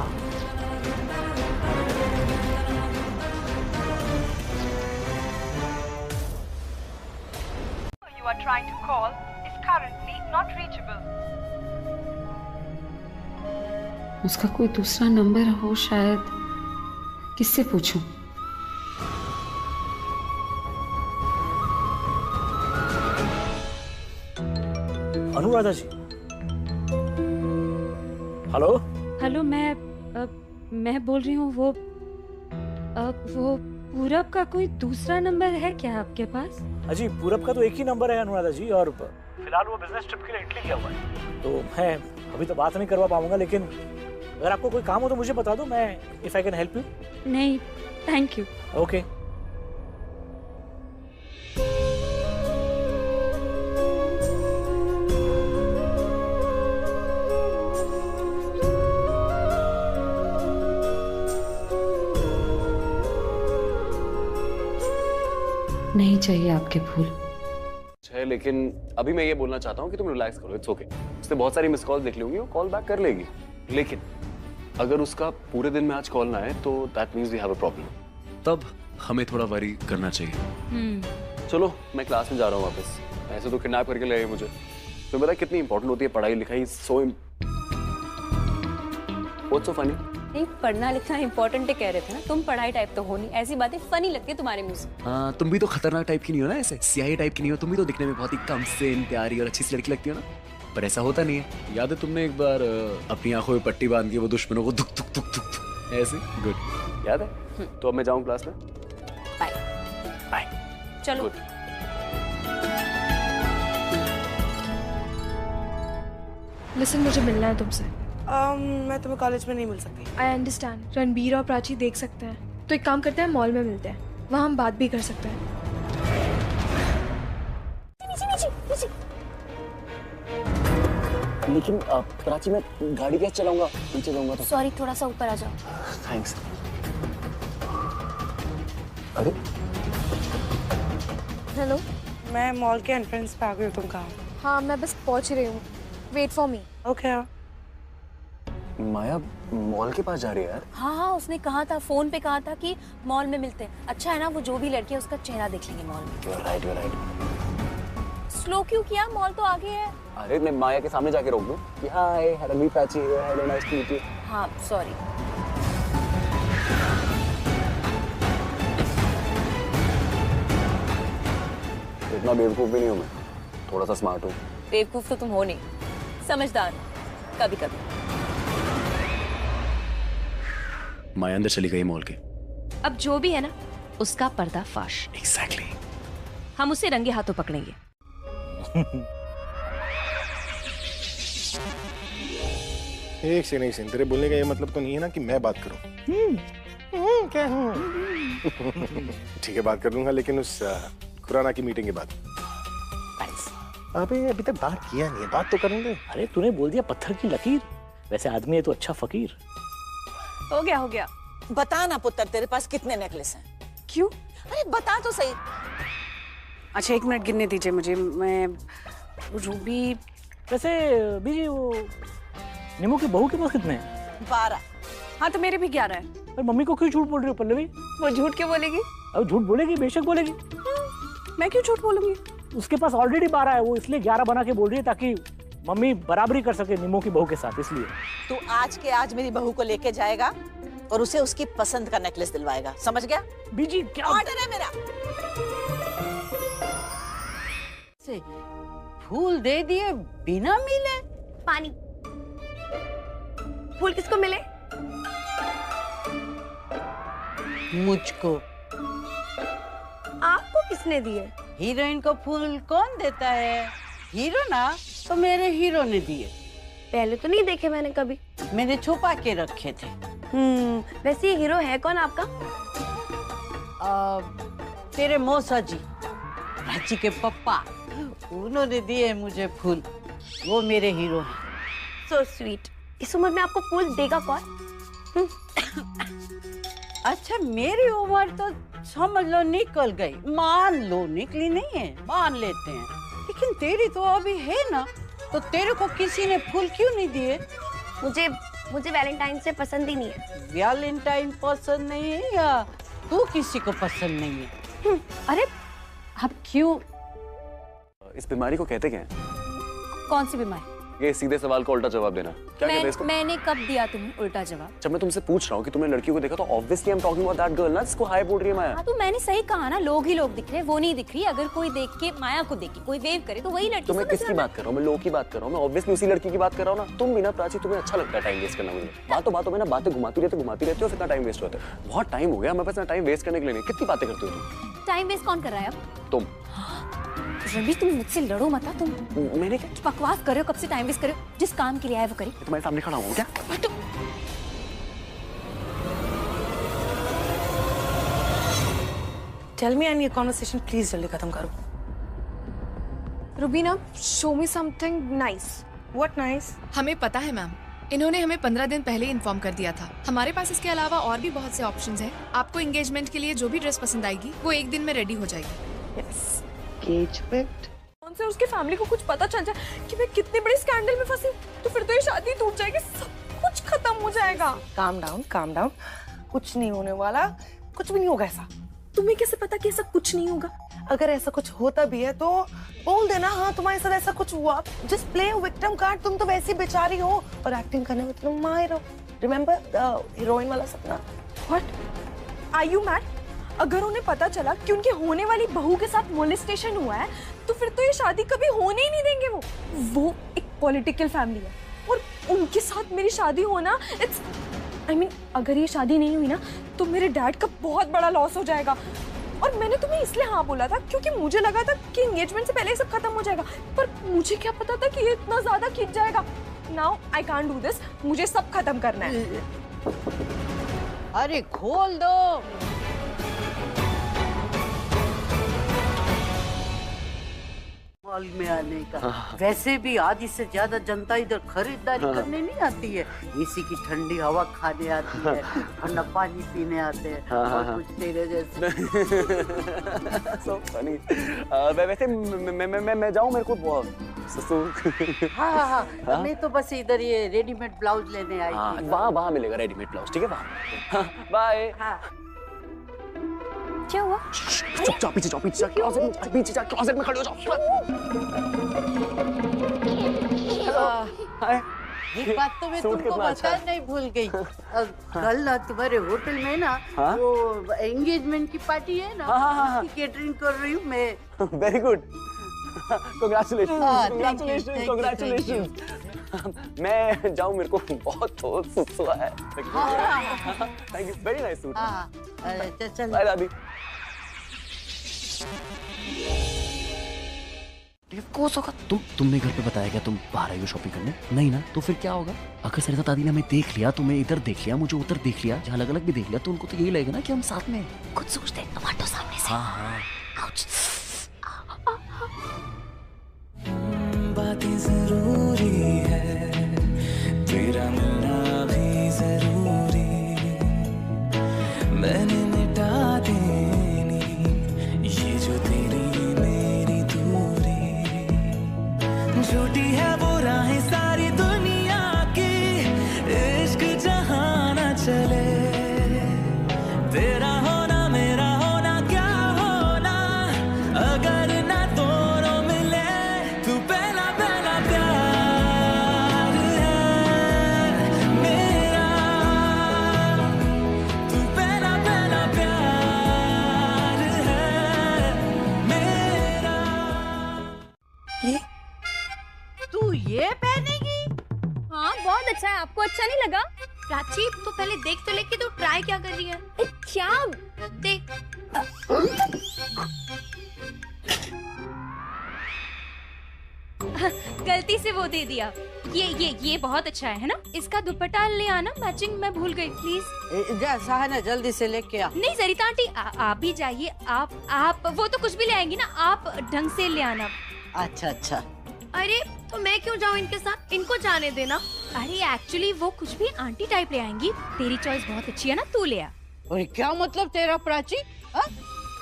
You are trying to call is currently not reachable. उसका कोई दूसरा नंबर हो शायद, किससे पूछूं? अनुराधा जी, हेलो। हेलो, मैं बोल रही हूँ। वो पूरब का कोई दूसरा नंबर है क्या आपके पास? अजी, पूरब का तो एक ही नंबर है अनुराधा जी, और फिलहाल वो बिजनेस ट्रिप के लिए इटली गया हुआ है, तो मैं अभी तो बात नहीं करवा पाऊंगा, लेकिन अगर आपको कोई काम हो तो मुझे बता दो, मैं if I can help you. नहीं, थैंक यू। ओके। नहीं चाहिए आपके फूल। है, लेकिन अभी मैं ये बोलना चाहता हूँ कि तुम रिलैक्स करो, इट्स ओके। उसने बहुत सारी मिस कॉल देख ली होंगी, वो कॉल बैक कर लेगी, लेकिन अगर उसका पूरे दिन में आज कॉल ना आए तो that means we have a problem. तब हमें थोड़ा वरी करना चाहिए। चलो, मैं क्लास में जा रहा हूँ वापस। ऐसे तो किडनैप करके ले आए मुझे। तुम्हें पता है कितनी इंपॉर्टेंट होती है पढ़ाई लिखाई? So what's so funny? नहीं, पढ़ना लिखना इंपॉर्टेंट कह रहे थे ना। तुम पढ़ाई टाइप तो हो नहीं, ऐसी बातें फनी लगती है तुम्हारे मुंह से। हाँ, तुम भी तो खतरनाक टाइप की नहीं हो ना, ऐसे सियाही टाइप की नहीं हो। तुम भी तो दिखने में बहुत ही कम सेन, प्यारी और अच्छी सी लड़की लगती हो ना, पर ऐसा होता नहीं है। याद है तुमने एक बार अपनी आंखों में पट्टी बांध के वो दुश्मनों को दुख दुख दुख दुख ऐसे? गुड, याद है? तो अब मैं जाऊँ क्लास में। Bye bye. चलो। लिसन, मुझे मिलना है तुमसे। मैं तुम्हें कॉलेज में नहीं मिल सकती। आई अंडरस्टैंड, रणबीर और प्राची देख सकते हैं, तो एक काम करते हैं, मॉल में मिलते हैं, वहाँ हम बात भी कर सकते हैं। लेकिन प्राची, मैं गाड़ी कैसे चलाऊंगा? नीचे जाऊंगा तो। सॉरी, थोड़ा सा ऊपर आ जाओ। थैंक्स। अरे हेलो, मैं मॉल के एंट्रेंस पे आ गई हूँ, तुम कहाँ? हाँ मैं बस पहुंच रही हूँ, wait for me. Okay. Maya mall के पास जा रही है यार। हाँ, उसने कहा था, फोन पे कहा था कि मॉल में मिलते हैं। अच्छा है ना, वो जो भी लड़की है उसका चेहरा देख लेंगे मॉल में। You're right, you're right. Slow क्यों किया, मॉल तो आगे है। अरे मैं माया के सामने जाके रोक दूं कि hi Ranveer Prachi, hello nice to meet you. हाँ सॉरी। इतना बेवकूफ भी नहीं हूँ मैं, थोड़ा सा स्मार्ट हूँ। बेवकूफ तो तुम हो नहीं, समझदार कभी कभी। माया अंदर चली गई मॉल के। अब जो भी है ना, उसका पर्दाफाश। एग्जैक्टली। हम उसे रंगे हाथों पकड़ेंगे। एक से नहीं सीन, तेरे बोलने का ये मतलब तो नहीं है ना कि मैं बात करूं? क्या हूँ? ठीक है, बात कर लूंगा, लेकिन उस खुराना की मीटिंग के बाद। अबे अभी तक बात किया नहीं है, बात तो करेंगे। अरे तूने बोल दिया पत्थर की लकीर, वैसे आदमी है तो अच्छा फकीर। हो गया हो गया। बता ना पुत्र, तेरे पास कितने नेकलेस हैं? क्यों? अरे बता तो सही। अच्छा 1 मिनट गिनने दीजिए मुझे। मैं रूबी, वैसे बीजी वो निमो की बहू के पास कितने हैं? 12। हाँ तो मेरे भी 11 है। पर मम्मी को क्यों झूठ बोल रही हो पल्लवी? वो झूठ क्यों बोलेगी? अब झूठ बोलेगी, बेशक बोलेगी। मैं क्यों झूठ बोलूंगी? उसके पास ऑलरेडी 12 है, वो इसलिए 11 बना के बोल रही है ताकि मम्मी बराबरी कर सके निमो की बहू के साथ, इसलिए। तू आज के आज मेरी बहू को लेके जाएगा और उसे उसकी पसंद का नेकलेस दिलवाएगा, समझ गया? बीजी क्या ऑर्डर है मेरा। से फूल दे दिए बिना मिले। पानी। फूल किसको मिले? मुझको। आपको किसने दिए? हीरोइन को फूल कौन देता है? हीरो ना, तो मेरे हीरो ने दिए। पहले तो नहीं देखे मैंने कभी। मैंने छुपा के रखे थे। वैसे ये हीरो है कौन आपका? तेरे मौसा जी, प्राची के पप्पा, उन्होंने दिए मुझे फूल। वो मेरे हीरो हैं। So sweet। इस उम्र में आपको फूल देगा कौन? अच्छा मेरी उम्र तो समझ लो निकल गई, मान लो निकली नहीं है, मान लेते हैं, लेकिन तेरी तो अभी है ना, तो तेरे को किसी ने फूल क्यों नहीं दिए? मुझे वैलेंटाइन से पसंद ही नहीं है। वैलेंटाइन पसंद नहीं है या तू किसी को पसंद नहीं है? अरे आप क्यों? इस बीमारी को कहते क्या है? कौन सी बीमारी? ये सीधे सवाल का उल्टा जवाब देना। क्या कहते हैं इसको? मैंने कब दिया तुम्हें उल्टा जवाब? जब मैं तुमसे पूछ रहा हूँ कि तुमने लड़की को देखा तो obviously I am talking about that girl ना, जिसको हाय बोल रही है माया। हाँ तो मैंने सही कहा ना, लोग ही लोग दिख रहे हैं, वो नहीं दिख रही। अगर कोई देख के माया को देख के कोई वेव करे तो वही लड़की। तो मैं किसकी बात कर रहा हूँ? मैं लोग की बात कर रहा हूँ, मैं ऑब्वियसली उसी लड़की की बात कर रहा हूँ ना। तुम भी ना प्राची, तुम्हें अच्छा लगता है टाइम वेस्ट करना। मुझे बातों में ना बातें घुमाती रहती हो, फिर इतना टाइम वेस्ट होता है। बहुत टाइम हो गया हमारे पास टाइम वेस्ट करने के लिए। कितनी बातें करती हो तुम? टाइम वेस्ट कौन कर रहा है अब? तुम। रवि तुम मुझसे लड़ो मत। तुम मैंने क्या बकवास कर रहे हो? कब से टाइम वेस्ट कर रहे हो? जिस काम के लिए आए वो करी। तुम्हारे सामने खड़ा हूँ क्या? टेल मी एंड ये कॉन्वर्सेशन प्लीज जल्दी खत्म करो। Rubina, show me something nice. What nice? हमें पता है मैम, इन्होंने हमें 15 दिन पहले इन्फॉर्म कर दिया था। हमारे पास इसके अलावा और भी बहुत से ऑप्शंस हैं। आपको एंगेजमेंट के लिए जो भी ड्रेस पसंद आएगी वो 1 दिन में रेडी हो जाएगी। यस। एंगेजमेंट? कौन से उसकी फैमिली को कुछ पता चल जाए कि मैं कितने बड़े स्कैंडल में फंसी तो फिर तो ये शादी टूट जाएगी, सब कुछ खत्म हो जाएगा। Calm down. कुछ नहीं होने वाला, कुछ भी नहीं होगा ऐसा। तुम्हें कैसे पता कि ऐसा कुछ नहीं होगा? अगर ऐसा कुछ होता भी है तो बोल देना, हाँ तुम्हारे साथ ऐसा कुछ हुआ। Just play victim card. तुम तो वैसी बेचारी हो और एक्टिंग करने में तुम माहिर हो। रिमेम्बर द हीरोइन वाला सपना। व्हाट? Are you mad? अगर उन्हें पता चला कि उनके होने वाली बहू के साथ मोलेस्टेशन हुआ है तो फिर तो ये शादी कभी होने ही नहीं देंगे। वो एक पॉलिटिकल फैमिली है और उनके साथ मेरी शादी होना, इट्स आई मीन अगर ये शादी नहीं हुई ना तो मेरे डैड का बहुत बड़ा लॉस हो जाएगा। और मैंने तुम्हें इसलिए हाँ बोला था क्योंकि मुझे लगा था कि एंगेजमेंट से पहले ये सब खत्म हो जाएगा, पर मुझे क्या पता था कि ये इतना ज्यादा खिंच जाएगा। Now I can't do this, मुझे सब खत्म करना है। अरे खोल दो। मॉल में आने का वैसे भी आधी से ज्यादा जनता इधर खरीदारी करने नहीं आती है, एसी की ठंडी हवा खाने आती है, ठंडा पानी पीने आते हैं और कुछ तेरे जैसे। So funny। वैसे मैं जाऊँ? मेरे को ससुर। हाँ हाँ हाँ, हाँ? मैं तो बस इधर ये रेडीमेड ब्लाउज लेने आई हाँ, थी। वहाँ मिलेगा रेडीमेड ब्लाउज, ठीक है वहाँ। बाय। हाँ। क्या हुआ? चुप जाओ, पीछे जाओ, पीछे जा, क्लोजेट में खड़े हो जाओ। हाय। एक बात तो मैं सूट तुमको कितना अच्छा बताना है। नहीं भूल गई। कल ना तुम्हारे होटल में ना हाँ? वो एंगेजमेंट की पार्टी है ना, उसकी केटरिंग कर रही हूँ मैं। वेरी गुड, कांग्रेचुलेशन, हाँ, कांग्रेचुलेशन, कांग्रेचुलेशन। मैं जाऊँ, मेरे को बहुत सुसुआ है। Thank you, very nice suit. हाँ, चल। बाय दादी। कोर्स होगा। तुमने घर पे बताया क्या तुम बाहर आई हो शॉपिंग करने? नहीं ना, तो फिर क्या होगा? अगर सरिता दादी ने हमें देख लिया, तुम्हें इधर देख लिया, मुझे उधर देख लिया, अलग अलग भी देख लिया, तो उनको तो यही लगेगा ना कि हम साथ में हैं। कुछ सोचते हैं, टमाटो सामने से। हाँ। आउच। बातें जरूरी है, तेरा मिलना भी जरूरी, मैंने मिटा देनी ये जो तेरी मेरी दूरी, झूठी है वो राहें सारी दुनिया की, इश्क जहां ना चले, तेरा होना मेरा होना क्या होना, अगर ना दोनों मिले, तू पहला पहला प्यार है मेरा, तू पहला पहला प्यार है मेरा। ये तू ये पहनेगी? हाँ बहुत अच्छा है, आपको अच्छा नहीं लगा? प्राची तो पहले देख तो ले कि तू ट्राई क्या कर रही है। क्या? देख। गलती से वो दे दिया। ये बहुत अच्छा है ना? इसका दुपट्टा ले आना, मैचिंग मैं भूल गई, प्लीज। जा सहाना जल्दी से लेके आ। नहीं सरिता आंटी, आप भी जाइए। आप वो तो कुछ भी ले आएंगी ना, आप ढंग से ले आना। अच्छा अच्छा। अरे तो मैं क्यों जाऊँ इनके साथ, इनको जाने देना। अरे एक्चुअली वो कुछ भी आंटी टाइप ले आएंगी। तेरी चॉइस बहुत अच्छी है ना, तू ले आ। अरे क्या मतलब तेरा प्राची?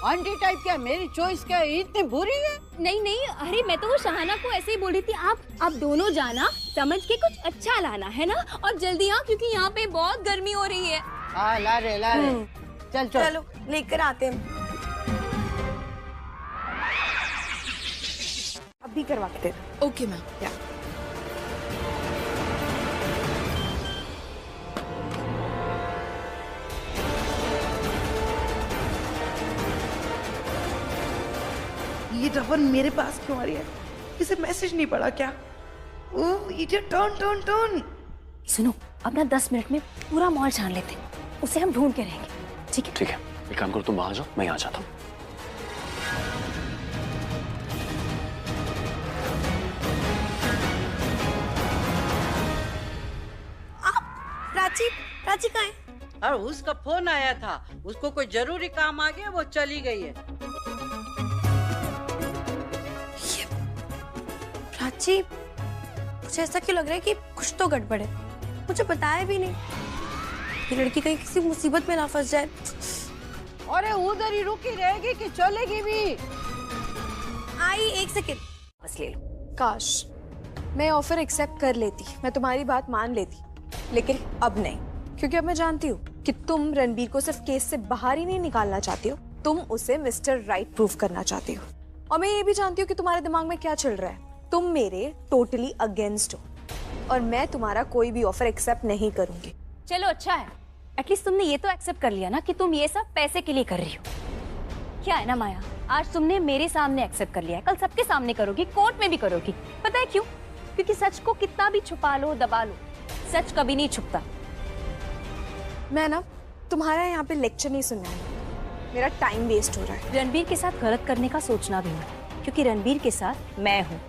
आंटी टाइप क्या, मेरी चॉइस क्या इतनी बुरी है? नहीं, अरे मैं तो वो शहाना को ऐसे ही बोल रही थी। आप दोनों जाना, समझ के कुछ अच्छा लाना है ना, और जल्दी आ, क्योंकि यहाँ पे बहुत गर्मी हो रही है। हाँ ला रहे। चलो लेकर आते हैं। अभी करवा के दे। Okay ma'am. ये डबल मेरे पास क्यों आ रही है? इसे मैसेज नहीं पड़ा क्या? ओह इडियट, टर्न। सुनो, अब ना 10 मिनट में पूरा मॉल छान लेते हैं, उसे हम ढूंढ के रहेंगे। ठीक है? ठीक है, एक काम करो, तुम वहां जाओ, मैं यहाँ जाता हूँ। प्राची कहाँ है? और उसका फोन आया था, उसको कोई जरूरी काम आ गया, वो चली गई है। प्राची, मुझे ऐसा क्यों लग रहा है कि कुछ तो गड़बड़ है। मुझे बताया भी नहीं। ये लड़की कहीं किसी मुसीबत में ना फंस जाए। अरे उधर ही रुकी रहेगी कि चलेगी भी? आई, एक सेकेंड। बस ले लो। काश मैं ऑफर एक्सेप्ट कर लेती, मैं तुम्हारी बात मान लेती, लेकिन अब नहीं, क्योंकि अब मैं जानती हूँ कि तुम रणबीर को सिर्फ केस से बाहर ही नहीं निकालना चाहती हो, तुम उसे मिस्टर राइट प्रूफ करना चाहती हो। और मैं ये भी जानती हूँ कि तुम्हारे दिमाग में क्या चल रहा है। तुम मेरे टोटली अगेंस्ट हो और मैं तुम्हारा कोई भी ऑफर एक्सेप्ट नहीं करूंगी। चलो अच्छा है, एटलीस्ट तुमने ये तो एक्सेप्ट कर लिया ना कि तुम ये सब पैसे के लिए कर रही हो। क्या है ना माया, आज तुमने मेरे सामने एक्सेप्ट कर लिया है, कल सबके सामने करोगी, कोर्ट में भी करोगी। पता है क्यों? क्योंकि सच को कितना भी छुपा लो, दबा लो, सच कभी नहीं छुपता। मैं ना तुम्हारा यहाँ पे लेक्चर नहीं सुनना है, मेरा टाइम वेस्ट हो रहा है। रणबीर के साथ गलत करने का सोचना भी मत, क्योंकि रणबीर के साथ मैं हूँ।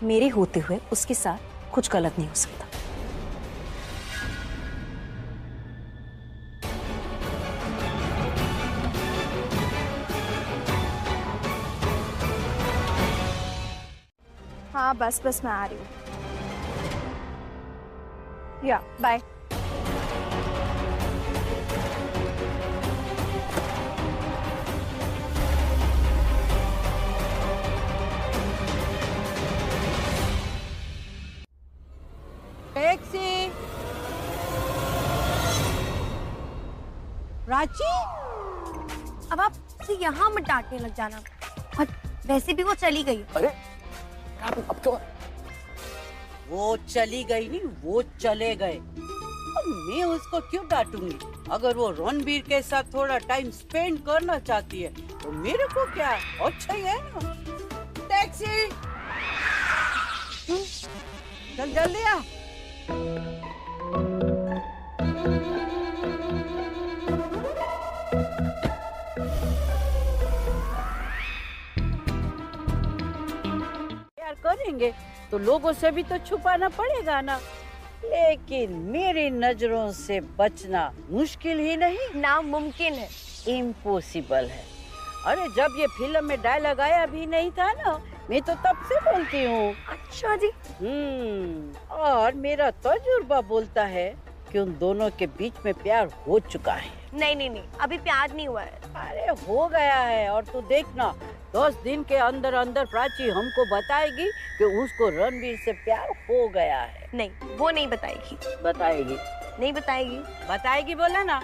मेरे होते हुए उसके साथ कुछ गलत नहीं हो सकता। हाँ बस मैं आ रही हूँ। या बाय। प्राची, अब आप उसे यहाँ मत डांटने लग जाना। और वैसे भी वो चली गई। अरे अब क्यों? वो चली गई नहीं, वो चले गए। अब मैं उसको क्यों डांटूंगी? अगर वो रणबीर के साथ थोड़ा टाइम स्पेंड करना चाहती है तो मेरे को क्या, अच्छा ही है ना। टैक्सी, चल जल्दी आ। प्यार करेंगे तो लोगों से भी तो छुपाना पड़ेगा ना, लेकिन मेरी नजरों से बचना मुश्किल ही नहीं, नामुमकिन है, इम्पॉसिबल है। अरे जब ये फिल्म में डायलॉग आया भी नहीं था ना, मैं तो तब से बोलती हूँ। अच्छा जी। और मेरा तजुर्बा बोलता है कि उन दोनों के बीच में प्यार हो चुका है। नहीं नहीं नहीं, अभी प्यार नहीं हुआ है। अरे हो गया है, और तू देखना 10 दिन के अंदर अंदर प्राची हमको बताएगी कि उसको रणबीर से प्यार हो गया है। नहीं, वो नहीं बताएगी। बताएगी। नहीं बताएगी। बताएगी बोला ना।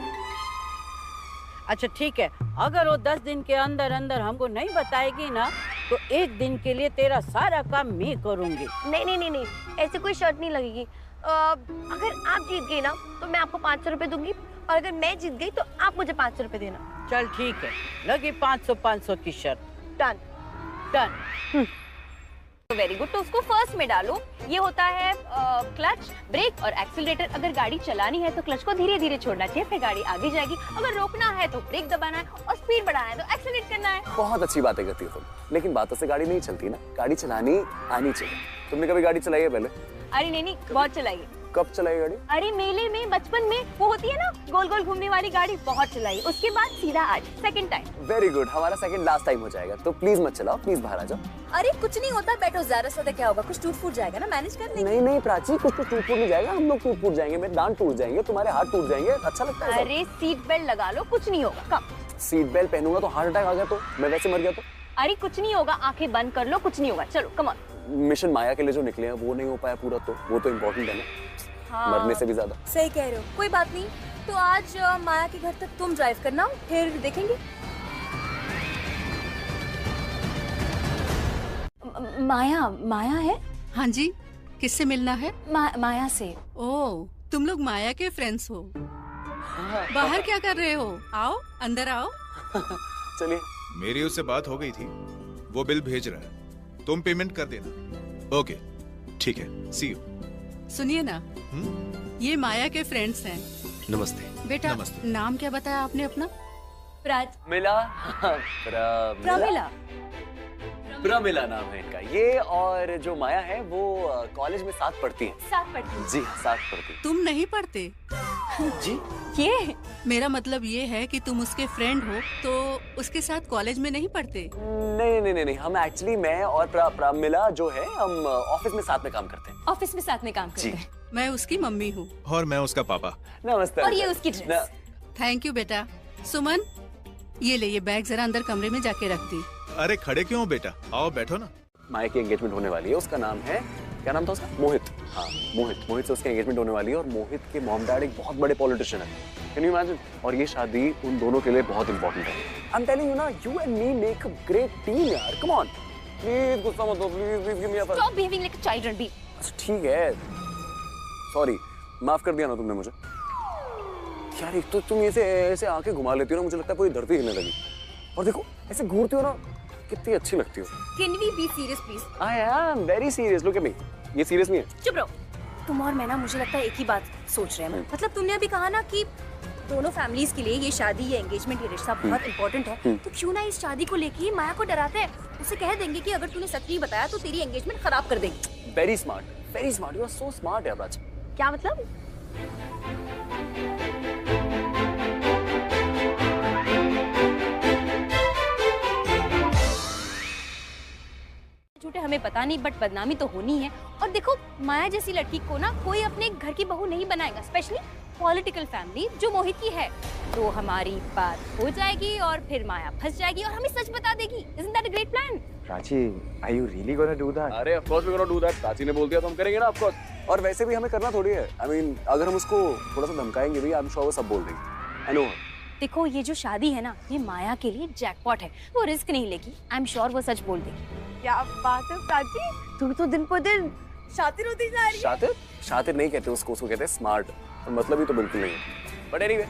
अच्छा ठीक है, अगर वो 10 दिन के अंदर अंदर हमको नहीं बताएगी ना, तो 1 दिन के लिए तेरा सारा काम मैं करूँगी। नहीं नहीं नहीं नहीं, ऐसे कोई शर्त नहीं लगेगी। अगर आप जीत गई ना तो मैं आपको 500 रुपए दूंगी, और अगर मैं जीत गई तो आप मुझे 500 रुपए देना। चल ठीक है, लगी 500 की शर्त। Done done. Very good. तो उसको फर्स्ट में डालो। ये होता है क्लच, ब्रेक और एक्सीलरेटर। अगर गाड़ी चलानी है तो क्लच को धीरे धीरे छोड़ना चाहिए, फिर गाड़ी आगे जाएगी। अगर रोकना है तो ब्रेक दबाना है, और स्पीड बढ़ाना है तो एक्सीलरेट करना है। बहुत अच्छी बातें करती हो तुम, लेकिन बातों से गाड़ी नहीं चलती ना, गाड़ी चलानी आनी चाहिए। तुमने कभी गाड़ी चलाई है पहले? अरे नहीं, बहुत चलाई है। कब चलाई गाड़ी? अरे मेले में, बचपन में वो होती है ना गोल गोल घूमने वाली गाड़ी, बहुत चलाई। उसके बाद सीधा आज सेकंड टाइम। वेरी गुड, हमारा सेकंड लास्ट टाइम हो जाएगा, तो प्लीज मत चलाओ, प्लीज बाहर आ जाओ। अरे कुछ नहीं होता, बैठो, ज्यादा से क्या होगा, कुछ टूट फूट जाएगा ना, मैनेज कर लेंगे। नहीं प्राची, कुछ तो टूट फूट नहीं जाएगा, हम लोग टूट फूट जाएंगे, मेरे दांत टूट जाएंगे, तुम्हारे हाथ टूट जाएंगे, अच्छा लगता है। अरे सीट बेल्ट लगा लो, कुछ नहीं होगा। कम सीट बेल्ट पहनूंगा तो हार्ट अटैक आ गया तो मैं वैसे मर गया तो? अरे कुछ नहीं होगा, आंखें बंद कर लो, कुछ नहीं होगा। चलो कम ऑन। मिशन माया के लिए जो निकले हैं वो नहीं हो पाया पूरा, तो वो तो इम्पोर्टेंट है ना। हाँ, मरने से भी ज्यादा। सही कह रहे हो, कोई बात नहीं। तो आज माया के घर तक तुम ड्राइव करना, फिर देखेंगे। माया है? हाँ जी, किससे मिलना है? माया से। ओह, तुम लोग माया के फ्रेंड्स हो। बाहर क्या कर रहे हो? आओ, अंदर आओ। चलिए। मेरी उससे बात हो गई थी, वो बिल भेज रहा है, तुम पेमेंट कर देना। ओके ठीक है, सी यू। सुनिए ना, ये माया के फ्रेंड्स हैं। नमस्ते। बेटा, नाम क्या बताया आपने अपना? प्रमिला नाम है इनका। ये और जो माया है वो कॉलेज में साथ पढ़ती है। साथ पढ़ती है? जी हाँ, साथ पढ़ती है। तुम नहीं पढ़ते? जी ये मेरा मतलब ये है कि तुम उसके फ्रेंड हो तो उसके साथ कॉलेज में नहीं पढ़ते? नहीं, हम एक्चुअली, मैं और प्रमिला जो है, हम ऑफिस में साथ में काम करते हैं। ऑफिस में साथ में काम करते हैं। मैं उसकी मम्मी हूँ। और मैं उसका पापा। नमस्ते। और ये उसकी ड्रेस। थैंक यू बेटा। सुमन, ये ले, ये बैग जरा अंदर कमरे में जाके रख दी। अरे खड़े क्यों हो बेटा, आओ बैठो ना। माया की एंगेजमेंट होने वाली है, उसका नाम है, क्या नाम था उसका? मोहित। हाँ, मोहित से उसकी एंगेजमेंट होने वाली है, और मोहित के मॉम डैड एक बहुत बड़े पॉलिटिशियन है। Can you imagine? और ये शादी उन दोनों के लिए बहुत इंपॉर्टेंट है। आई एम टेलिंग यू ना, you and me make a great team यार। कम ऑन, प्लीज गुस्सा मत हो, please give me a pass. Stop behaving like a child Ranbir. अच्छा ठीक है, सॉरी, माफ कर दिया ना तुमने मुझे। यार एक तो तुम ऐसे आंखें घुमा लेती हो ना, मुझे लगता है पूरी धरती हिलने लगी। और देखो ऐसे घूरती हो ना, कितनी अच्छी लगती हो। Can we be serious please? I am very serious. Look at me. ये सीरियस नहीं है। चुप रहो। तुम और मैं ना, मुझे लगता है एक ही बात सोच रहे हैं। मतलब तुमने अभी कहा ना कि दोनों फैमिलीज के लिए ये शादी, ये एंगेजमेंट, ये रिश्ता बहुत इंपॉर्टेंट है, तो क्यों ना इस शादी को लेके ही माया को डराते हैं। उसे कह देंगे कि अगर तूने सच नहीं बताया तो तेरी एंगेजमेंट खराब कर देंगे। Very smart. Very smart. You are so smart यार प्राची। क्या मतलब? झूठे हमें पता नहीं, बट बदनामी तो होनी है। और देखो, माया जैसी लड़की को ना कोई अपने घर की बहू नहीं बनाएगा, स्पेशली पॉलिटिकल फैमिली जो मोहित की है। तो हमारी बात हो जाएगी और फिर माया फंस जाएगी और हमें सच बता देगी। Isn't that a great plan? Prachi, are you really gonna do that? अरे of course we're gonna do that. Prachi ने बोल दिया तो हम करेंगे ना, of course. और वैसे भी हमें करना थोड़ी है। I mean, अगर हम उसको थोड़ा सा धमकाएंगे भी, I'm sure वो सब बोल देगी। I know her. देखो ये जो शादी है ना, ये माया के लिए जैकपॉट है। वो रिस्क नहीं लेगी। आई एम श्योर वो सच बोल देगी। क्या बात है प्राची, तुम तो दिन पर दिन शातिर होती जा रही है। शातिर? शातिर नहीं कहते उसको कहते हैं स्मार्ट। और मतलब ही तो बिल्कुल नहीं है। बट एनीवे,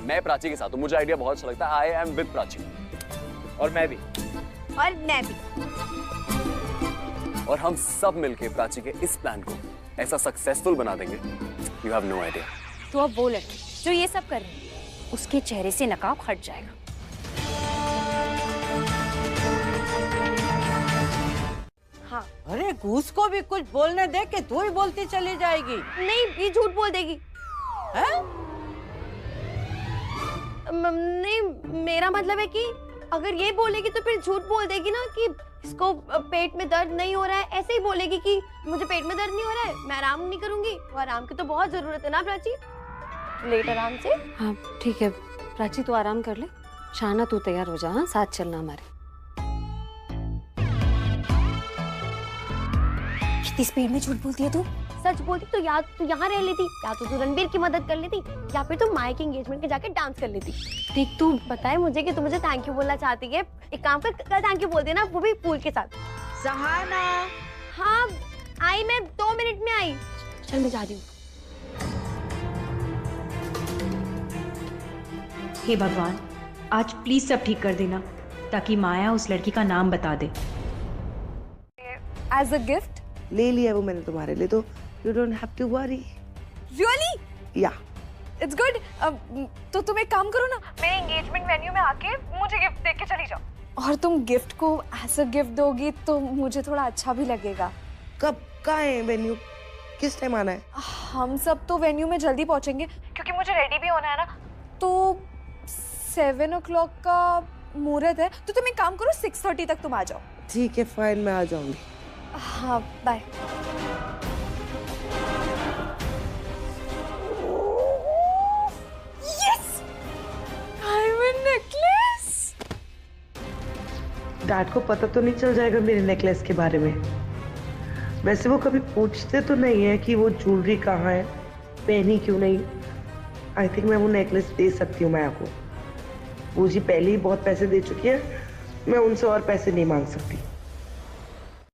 मैं प्राची के साथ हूँ, मुझे आइडिया बहुत अच्छा लगता है। I am with Prachi. और मैं भी। और मैं भी। और हम सब मिलके प्राची के इस प्लान को ऐसा सक्सेसफुल बना देंगे, यू हैव नो आइडिया। तो अब वो लड़की जो ये सब कर रही है, उसके चेहरे से नकाब हट जाएगा। हाँ। अरे घूस को भी कुछ बोलने दे कि तू ही बोलती चली जाएगी। नहीं, ये झूठ बोल देगी। हैं? नहीं, मेरा मतलब है कि अगर ये बोलेगी तो फिर झूठ बोल देगी ना कि इसको पेट में दर्द नहीं हो रहा है। ऐसे ही बोलेगी कि मुझे पेट में दर्द नहीं हो रहा है, मैं आराम नहीं करूंगी। और आराम की तो बहुत जरूरत है ना प्राची, लेट आराम से। हाँ ठीक है प्राची, तू आराम कर ले। शाना तू तैयार हो जा, हाँ साथ चलना हमारे। कितनी स्पीड में झूठ बोलती है तू। सच बोलती तो या तो यहाँ रह लेती, या तो तू रणबीर की मदद कर लेती, या फिर तू माया के एंगेजमेंट के जाके डांस कर लेती। देख तू बताए मुझे कि तू मुझे थैंक यू बोलना चाहती है। एक काम कर, कल थैंक यू बोल देना, वो भी फूल के साथ। सहाना। हाँ आई, मैं 2 मिनट में आई। चल मैं जा रही हूँ। हे भगवान, आज प्लीज सब ठीक कर देना ताकि माया उस लड़की का नाम बता दे। एज अ गिफ्ट ले लिया वो मैंने तुम्हारे लिए, तो you don't have to worry. Really? Yeah it's good. तो तुम एक काम करो ना, मेरे एंगेजमेंट वेन्यू में आके मुझे गिफ्ट दे के चली जाओ। और तुम गिफ्ट को एज अ गिफ्ट दोगी तो मुझे थोड़ा अच्छा भी लगेगा। कब कहाँ है वेन्यू, किस टाइम आना है? हम सब तो वेन्यू में जल्दी पहुंचेंगे क्योंकि मुझे रेडी भी होना है ना। तो 7 o'clock का मुहूर्त है, तो तुम एक काम करो 6:30 तक तुम आ जाओ। ठीक है फाइन, मैं आ जाऊंगी। हाँ बाय। Yes, diamond necklace. डैड को पता तो नहीं चल जाएगा मेरे नेकलेस के बारे में? वैसे वो कभी पूछते तो नहीं है कि वो ज्वेलरी कहाँ है, पहनी क्यों नहीं। आई थिंक मैं वो नेकलेस दे सकती हूँ माया को। वो जी पहले ही बहुत पैसे दे चुकी है, मैं उनसे और पैसे नहीं मांग सकती।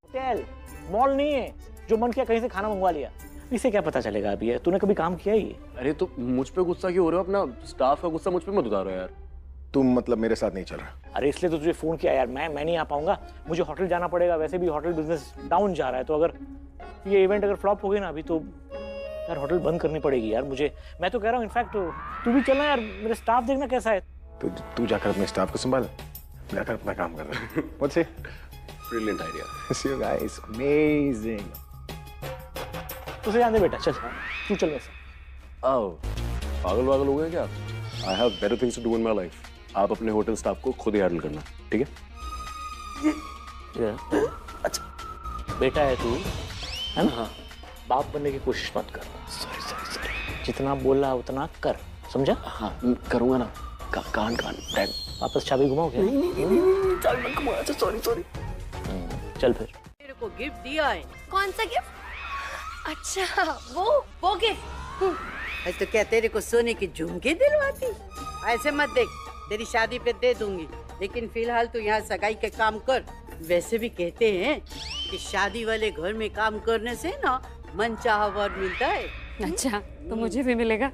होटल मॉल नहीं है जो मन किया कहीं से खाना मंगवा लिया। इसे क्या पता चलेगा अभी? है तूने कभी काम किया ही? अरे तो मुझ पे गुस्सा क्यों हो रहे हो? अपना स्टाफ का गुस्सा मुझ पे मत उतारो यार। तुम मतलब मेरे साथ नहीं चल रहा? अरे इसलिए तो तुझे फोन किया यार। मैं नहीं आ पाऊंगा, मुझे होटल जाना पड़ेगा। वैसे भी होटल बिजनेस डाउन जा रहा है, तो अगर ये इवेंट अगर फ्लॉप हो गई ना अभी, तो यार होटल बंद करनी पड़ेगी यार मुझे। मैं तो कह रहा हूँ इनफैक्ट तू भी चलना यार, मेरे स्टाफ देखना कैसा है। तो तू जाकर अपने स्टाफ को संभाल, जाकर अपना काम कर रहा है। What's it? Brilliant idea. See you guys, amazing. तुझे जाने बेटा, चल तू चल वैसे। आओ, पागल वागल हो गए क्या? I have better things to do in my life. आप अपने होटल स्टाफ को खुद ही हैंडल करना, ठीक है? अच्छा बेटा है तू, है ना? बाप बनने की कोशिश मत कर। सॉरी। जितना बोला उतना कर, समझा? हाँ करूँगा ना। कान डैड वापस चाबी घुमाओ क्या? चाबी मत घुमा। अच्छा सॉरी। चल फिर। मेरे को गिफ्ट दिया है। कौन सा गिफ्ट? अच्छा वो गिफ्ट। तो क्या तेरे को सोने की झुमके दिलवाती? ऐसे मत देख, तेरी शादी पे दे दूंगी, लेकिन फिलहाल तू यहाँ सगाई के काम कर। वैसे भी कहते हैं कि शादी वाले घर में काम करने से ना मन चाहा वर मिलता है। अच्छा तो मुझे भी मिलेगा?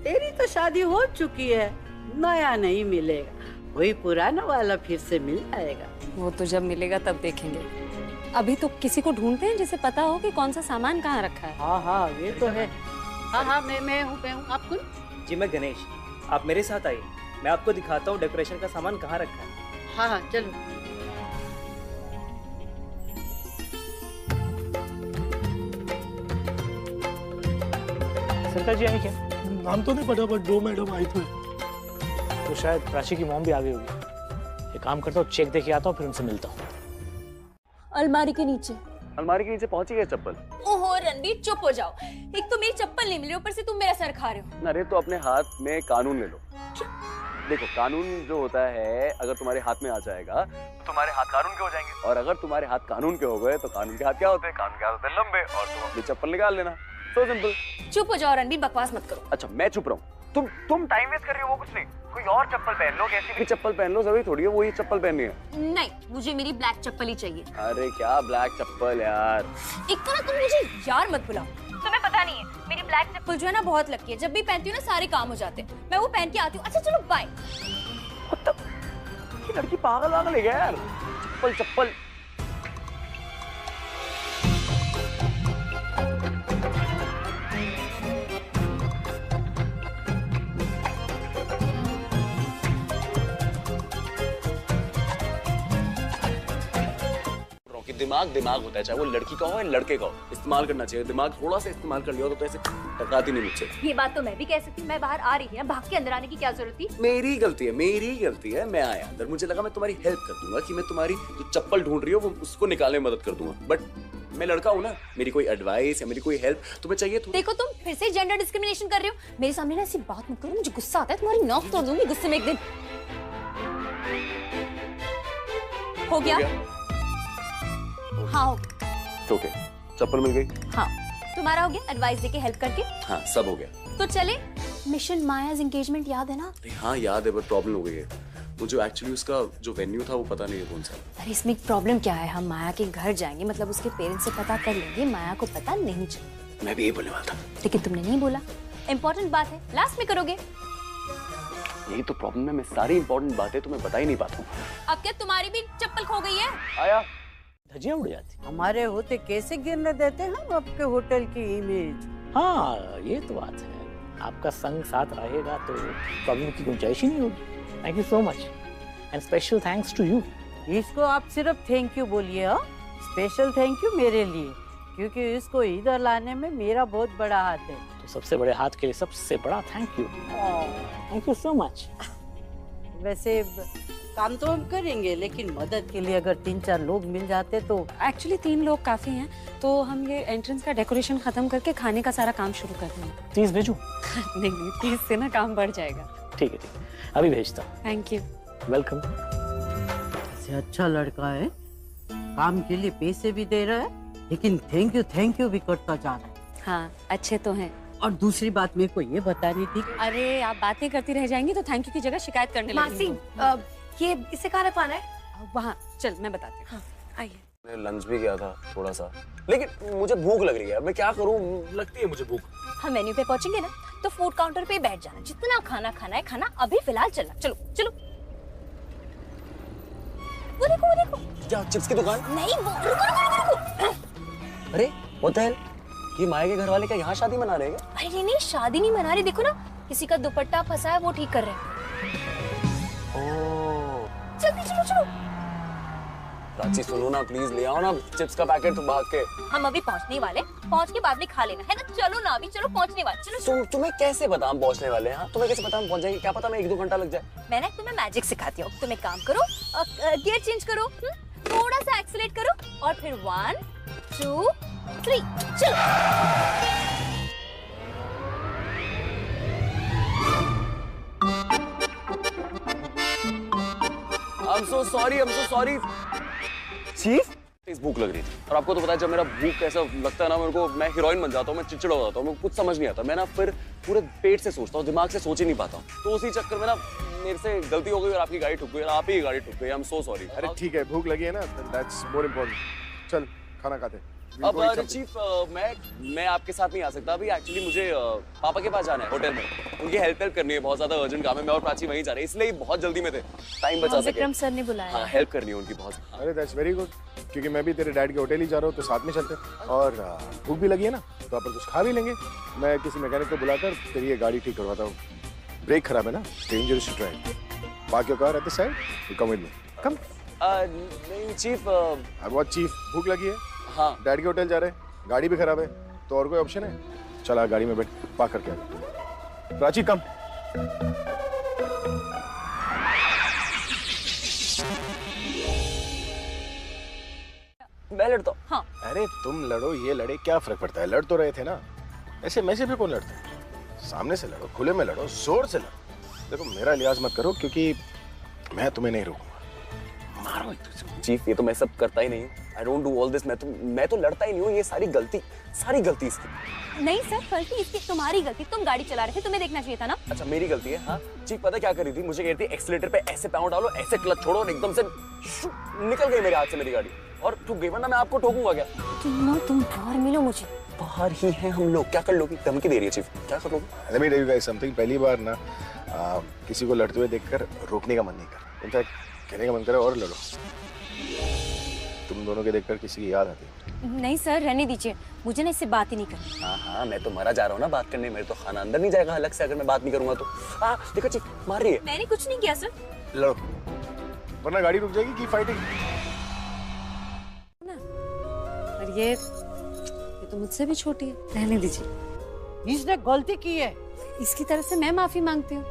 तेरी तो शादी हो चुकी है, नया नहीं मिलेगा, वही पुराना वाला फिर से मिल जाएगा। वो तो जब मिलेगा तब देखेंगे। अभी तो किसी को ढूंढते हैं जिसे पता हो कि कौन सा सामान कहाँ रखा है। हाँ ये तो है। हाँ मैं हूँ। आप कौन? जी मैं गणेश, आप मेरे साथ आइए, मैं आपको दिखाता हूँ डेकोरेशन का सामान कहाँ रखा है। हाँ चलो। सरकार जी आई क्या? नाम तो नहीं पता, बट 2 मैडम आई थे। तो शायद प्राची की मॉम भी आ गई होगी। एक काम करता हूँ, चेक देके आता हूँ, फिर उनसे मिलता हूँ। अलमारी के नीचे। अलमारी के नीचे पहुंची गई चप्पल। ओहो रणबीर चुप हो जाओ। एक तो मेरी चप्पल नहीं मिली, ऊपर से तुम मेरा सर खा रहे हो। अरे तो अपने हाथ में कानून ले लो। देखो कानून जो होता है, अगर तुम्हारे हाथ में आ जाएगा तो तुम्हारे हाथ कानून के हो जाएंगे, और अगर तुम्हारे हाथ कानून के हो गए तो कानून के हाथ क्या होते हैं? कानून के हाथ होते हैं लंबे, और तुम अपनी चप्पल निकाल लेना। So simple. चुप हो जाओ रणबीर, बकवास मत करो। अच्छा मैं चुप रहा हूँ, तुम टाइम वेस्ट कर रही हो, वो कुछ नहीं। कोई और चप्पल पहन लो, कैसी भी चप्पल पहन लो, जरूरी थोड़ी है वही चप्पल पहननी है। नहीं, मुझे मेरी ब्लैक चप्पल ही चाहिए। अरे क्या ब्लैक चप्पल यार। एक तो ना तुम मुझे यार मत बुलाओ, तुम्हें पता नहीं है मेरी ब्लैक चप्पल जो है ना बहुत लगती है, जब भी पहनती हूँ ना सारे काम हो जाते हैं। मैं वो पहन के आती हूँ। अच्छा चलो बाय। ये लड़की पागल वागल है यार। चप्पल चप्पल दिमाग दिमाग होता है, चाहे वो लड़की का हो या लड़के का हो, इस्तेमाल करना चाहिए दिमाग। थोड़ा सा इस्तेमाल कर लिया तो ऐसे टकराती नहीं मुझसे। ये बात तो मैं भी कह सकती हूँ। मैं बाहर आ रही थी, भाग के अंदर आने की क्या जरूरत थी? मेरी गलती है। मैं आया अंदर, मुझे लगा मैं तुम्हारी हेल्प कर दूंगा, कि मैं तुम्हारी जो चप्पल ढूंढ रही हो वो उसको निकालने में मदद कर दूंगा। बट मैं लड़का हूँ ना, मेरी कोई एडवाइस या मेरी कोई हेल्प तुम्हें चाहिए तो। देखो तुम फिर से जेंडर डिस्क्रिमिनेशन कर रहे हो। मेरे सामने ना ऐसी बात मत करो, मुझे गुस्सा आता है। तुम्हारी नौक तोड़ दूंगी गुस्से में एक दिन। हो गया? हाँ ओके, चप्पल मिल गई। हाँ, तुम्हारा हो गया एडवाइस देके हेल्प करके। हाँ सब हो गया। तो चले। मिशन माया's एंगेजमेंट याद है ना? हाँ याद है, बट प्रॉब्लम हो गई है। मुझे एक्चुअली उसका जो वेन्यू था वो पता नहीं है कौन सा। अरे इसमें एक प्रॉब्लम क्या है, हम माया के घर जाएंगे, मतलब उसके पेरेंट्स से पता कर लेंगे, माया को पता नहीं चलेगा। मैं भी यही बोलने वाला था, लेकिन तुमने नहीं बोला। इम्पोर्टेंट बात है, लास्ट में करोगे। यही तो प्रॉब्लम है, मैं सारी इंपॉर्टेंट बातें तुम्हें बता ही नहीं पाता हूँ। अब क्या तुम्हारी भी चप्पल खो गई है? आया धजिया उड़ जाती। हमारे होते कैसे गिरने देते हैं हम आपके होटल की इमेज। हाँ ये तो बात है, आपका संग साथ रहेगा तो प्रॉब्लम की गुंजाइश ही नहीं होगी। Thank you so much and special thanks to you. इसको आप सिर्फ थैंक यू बोलिए। हाँ, स्पेशल थैंक यू मेरे लिए, क्योंकि इसको इधर लाने में मेरा बहुत बड़ा हाथ है। तो सबसे बड़े हाथ के लिए सबसे बड़ा thank you. Thank you so much. वैसे काम तो हम करेंगे, लेकिन मदद के लिए अगर 3-4 लोग मिल जाते तो। एक्चुअली 3 लोग काफी हैं, तो हम ये एंट्रेंस का डेकोरेशन खत्म करके खाने का सारा काम शुरू कर देंगे। 30 भेजूं? नहीं 30 से ना काम बढ़ जाएगा। ठीक है अभी भेजता हूँ। Thank you. वेलकम। ऐसे अच्छा लड़का है, काम के लिए पैसे भी दे रहा है, लेकिन थैंक यू भी करता जा रहा है। हाँ अच्छे तो हैं। और दूसरी बात मेरे को ये बतानी थी। अरे आप बातें करती रह जाएंगी तो थैंक यू की जगह शिकायत करने लगेंगी। मासी ये इसे कहाँ रखवाना है? वहाँ चल मैं बताती हूँ। हाँ, आइए। मैंने लंच भी किया था थोड़ा सा, लेकिन मुझे भूख लग रही है। मैं क्या करूँ, लगती है मुझे भूख। हम मेन्यू पे पहुंचेंगे ना तो फूड काउंटर पे बैठ जाना, जितना खाना खाना है खाना, अभी फिलहाल चलना। चलो चलो। वो देखो क्या चिप्स की दुकान? नहीं वो रुको। अरे what the hell? ये माया के घर वाले क्या यहाँ शादी मना रहे हैं क्या? अरे नहीं शादी नहीं मना रही, देखो ना किसी का दुपट्टा फंसा है वो ठीक कर रहे हैं। जल्दी चलो। प्राची सुनो ना, प्लीज ले आओ ना चिप्स का पैकेट तो भाग के। हम अभी पहुंचने वाले, पहुंच के बाद में खा लेना है ना। चलो ना अभी, चलो पहुंचने वाले। चलो। तुम्हें कैसे पता हम पहुंचने वाले हैं? तुम्हें कैसे पता हम पहुंच जाएंगे? क्या पता मैं 1-2 घंटा लग जाए। मैंने तुम्हें मैजिक सिखाती हूँ। तुम एक काम करो, गियर चेंज करो, थोड़ा सा एक्सीलेट करो और फिर 1 2 3 चलो। I'm so sorry. चीफ? इस भूख लग रही थी और आपको तो पता है जब मेरा भूख कैसा लगता है ना, मेरे को मैं हीरोइन बन जाता हूँ, मैं चिड़चिड़ा हो जाता हूँ, मेरे को कुछ समझ नहीं आता। मैं ना फिर पूरे पेट से सोचता हूँ, दिमाग से सोच ही नहीं पाता हूँ। तो उसी चक्कर में ना मेरे से गलती हो गई और आपकी गाड़ी ठुक गई और आप ही गाड़ी ठुक गई। I'm so sorry। अरे ठीक है, भूख लगी है ना, that's more important। चल खाना खाते। अब चीफ मैं आपके साथ नहीं आ सकता अभी। एक्चुअली मुझे पापा के पास जाना है होटल में, उनकी हेल्प करनी है, बहुत ज्यादा अर्जेंट काम है। मैं और प्राची वहीं जा रहे हैं, इसलिए बहुत जल्दी में थे, टाइम बचा सके। विक्रम सर ने बुलाया। हाँ हेल्प करनी है उनकी बहुत। अरे दैट्स वेरी गुड, क्योंकि मैं भी तेरे डैड के होटल ही जा रहा हूँ तो साथ में चलते हैं। और भूख भी लगी है ना तो अपन कुछ खा भी लेंगे। मैं किसी मैकेनिक को बुलाकर तेरी ये गाड़ी ठीक करवाता हूँ। ब्रेक खराब है ना, dangerous to drive. Park your car at the side, you come with me. Come. नहीं चीफ। What chief? भूख लगी है? हाँ। डैड के होटल जा रहे हैं, गाड़ी भी खराब है, तो और कोई ऑप्शन है? चला गाड़ी में बैठ, पार्क करके आ। प्राची कम। मैं लड़ता हूँ। हाँ। अरे तुम लड़ो ये लड़े, क्या फर्क पड़ता है? लड़ तो रहे थे ना, ऐसे मैसे भी कौन लड़ता है? सामने से लड़ो, खुले में लड़ो, जोर से लड़ो। देखो मेरा लिहाज मत करो, क्योंकि मैं तुम्हें नहीं रोकूंगा। रहा हूँ चीफ, ये तो मैं सब करता ही नहीं हूँ। I don't do all this. मैं तो लड़ता ही नहीं हूँ। ये सारी गलती इसकी। नहीं सर, गलती इसकी, तुम्हारी गलती। तुम गाड़ी चला रहे थे, तुम्हें देखना चाहिए था ना। अच्छा मेरी गलती है? हाँ चीफ पता क्या कर रही थी, मुझे कह रही थी एक्सीलेटर पे ऐसे पाँव डालो, ऐसे क्लच छोड़ो, और एकदम से निकल गई मेरे हाथ से मेरी गाड़ी। और तू गई, वरना मैं आपको ठोकूंगा क्या? तुम बाहर मिलो मुझे। बाहर ही हैं हम लोग, क्या कर लोगी? धमकी दे रही है चीफ, क्या कर लोगी? Let me tell you guys something, पहली बार ना किसी को लड़ते हुए देखकर रोकने का मन नहीं कर, इनफैक्ट कहने का मन करे और लड़ो। तुम दोनों के देखकर किसी की याद आती है। नहीं सर, रहने दीजिए, मुझे ना इससे बात ही नहीं करनी। हाँ मैं तो मरा जा रहा हूँ ना बात करने, मेरे तो खाना अंदर नहीं जाएगा अलग से अगर मैं बात नहीं करूंगा तो। देखो चीफ मार रही है। मैंने कुछ नहीं किया सर। लड़ो, वरना गाड़ी रुक जाएगी। की फाइटिंग। और ये तो मुझसे भी छोटी है, रहने दीजिए। इसने गलती की है, इसकी तरफ से मैं माफी मांगती हूँ।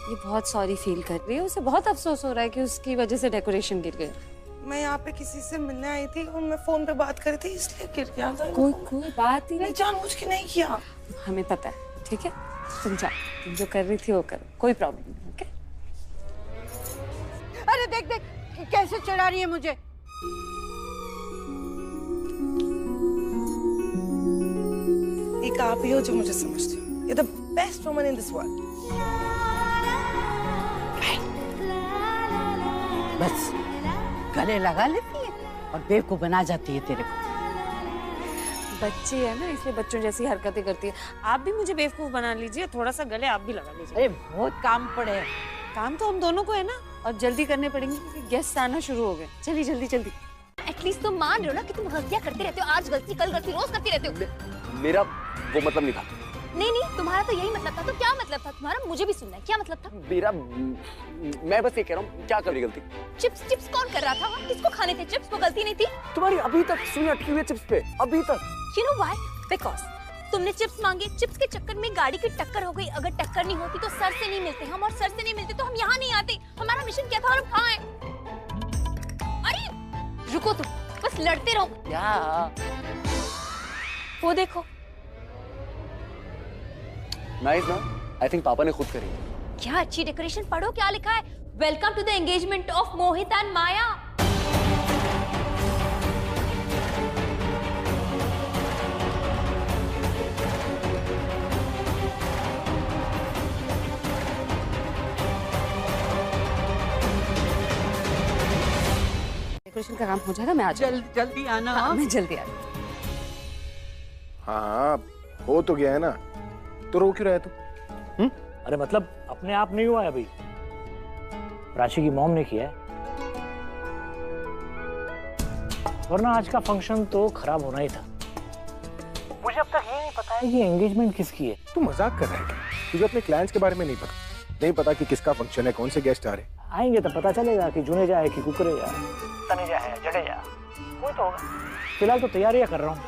ये बहुत सॉरी फील कर रही है, उसे बहुत अफसोस हो रहा है कि उसकी वजह से डेकोरेशन गिर गया। मैं यहाँ पे किसी से मिलने आई थी और मैं फोन पे बात कर रही थी, इसलिए गिर गया। कोई बात ही नहीं, जानबूझ के नहीं किया। हमें पता है, ठीक है? तुम जाओ, तुम जो कर रही थी वो करो, कोई प्रॉब्लम नहीं। ओके? अरे देख कैसे चढ़ा रही है मुझे। एक आप ही हो जो मुझे समझती हो। You're the best woman in this world. बस गले लगा लेती है और बेवकूफ बना जाती है तेरे को। बच्ची है ना, इसलिए बच्चों जैसी हरकतें करती है। आप भी मुझे बेवकूफ बना लीजिए, थोड़ा सा गले आप भी लगा लीजिए। अरे बहुत काम पड़े हैं। काम तो हम दोनों को है ना, और जल्दी करने पड़ेंगे क्योंकि गेस्ट आना शुरू हो गए। चलिए जल्दी। एटलीस्ट तुम मान रहे हो ना कि तुम गलतियां करते रहते हो, आज गलती कल गलती, रोज करती रहते हो। मेरा वो मतलब नहीं था। नहीं, तुम्हारा तो यही मतलब था। तो क्या मतलब था तुम्हारा? मुझे भी सुनना है, क्या मतलब था? मेरा मैं बस ये कह रहा हूँ, क्या कर रही गलती? चिप्स कौन कर रहा था? किसको खाने थे चिप्स? वो गलती नहीं थी तुम्हारी। अभी तक सुई अटकी हुई है चिप्स पे, अभी तक। You know why? Because तुमने चिप्स मांगे, चिप्स के चक्कर में गाड़ी की टक्कर हो गई। अगर टक्कर नहीं होती तो सर से नहीं मिलते हम, और सर से नहीं मिलते तो हम यहाँ नहीं आते। हमारा मिशन क्या था और हम कहाँ हैं? अरे रुको तुम, बस लड़ते रहो। क्या? वो देखो। नाइस ना? आई थिंक पापा ने खुद करी। क्या अच्छी डेकोरेशन, पढ़ो क्या लिखा है। Welcome to the engagement of Mohit and Maya. Decoration का काम हो जाएगा, मैं आ जाऊँ। जल्दी आना। हाँ, मैं जल्दी आ रही। हाँ हो तो गया है ना, तो रो क्यों रहा है तू? अरे मतलब अपने आप नहीं हुआ है अभी, प्राची की मॉम ने किया है। वरना आज का फंक्शन तो खराब होना ही था। मुझे अब तक ये नहीं पता है कि एंगेजमेंट किसकी है। तू मजाक कर रहा है क्या? तुझे अपने क्लाइंट्स के बारे में नहीं पता कि किसका फंक्शन है, कौन से गेस्ट आ रहे? आएंगे तो पता चलेगा कि जुनेजा है कि कुकरेजा, तनेजा है, जडेजा, कोई तो होगा। फिलहाल तो तैयारियां कर रहा हूँ,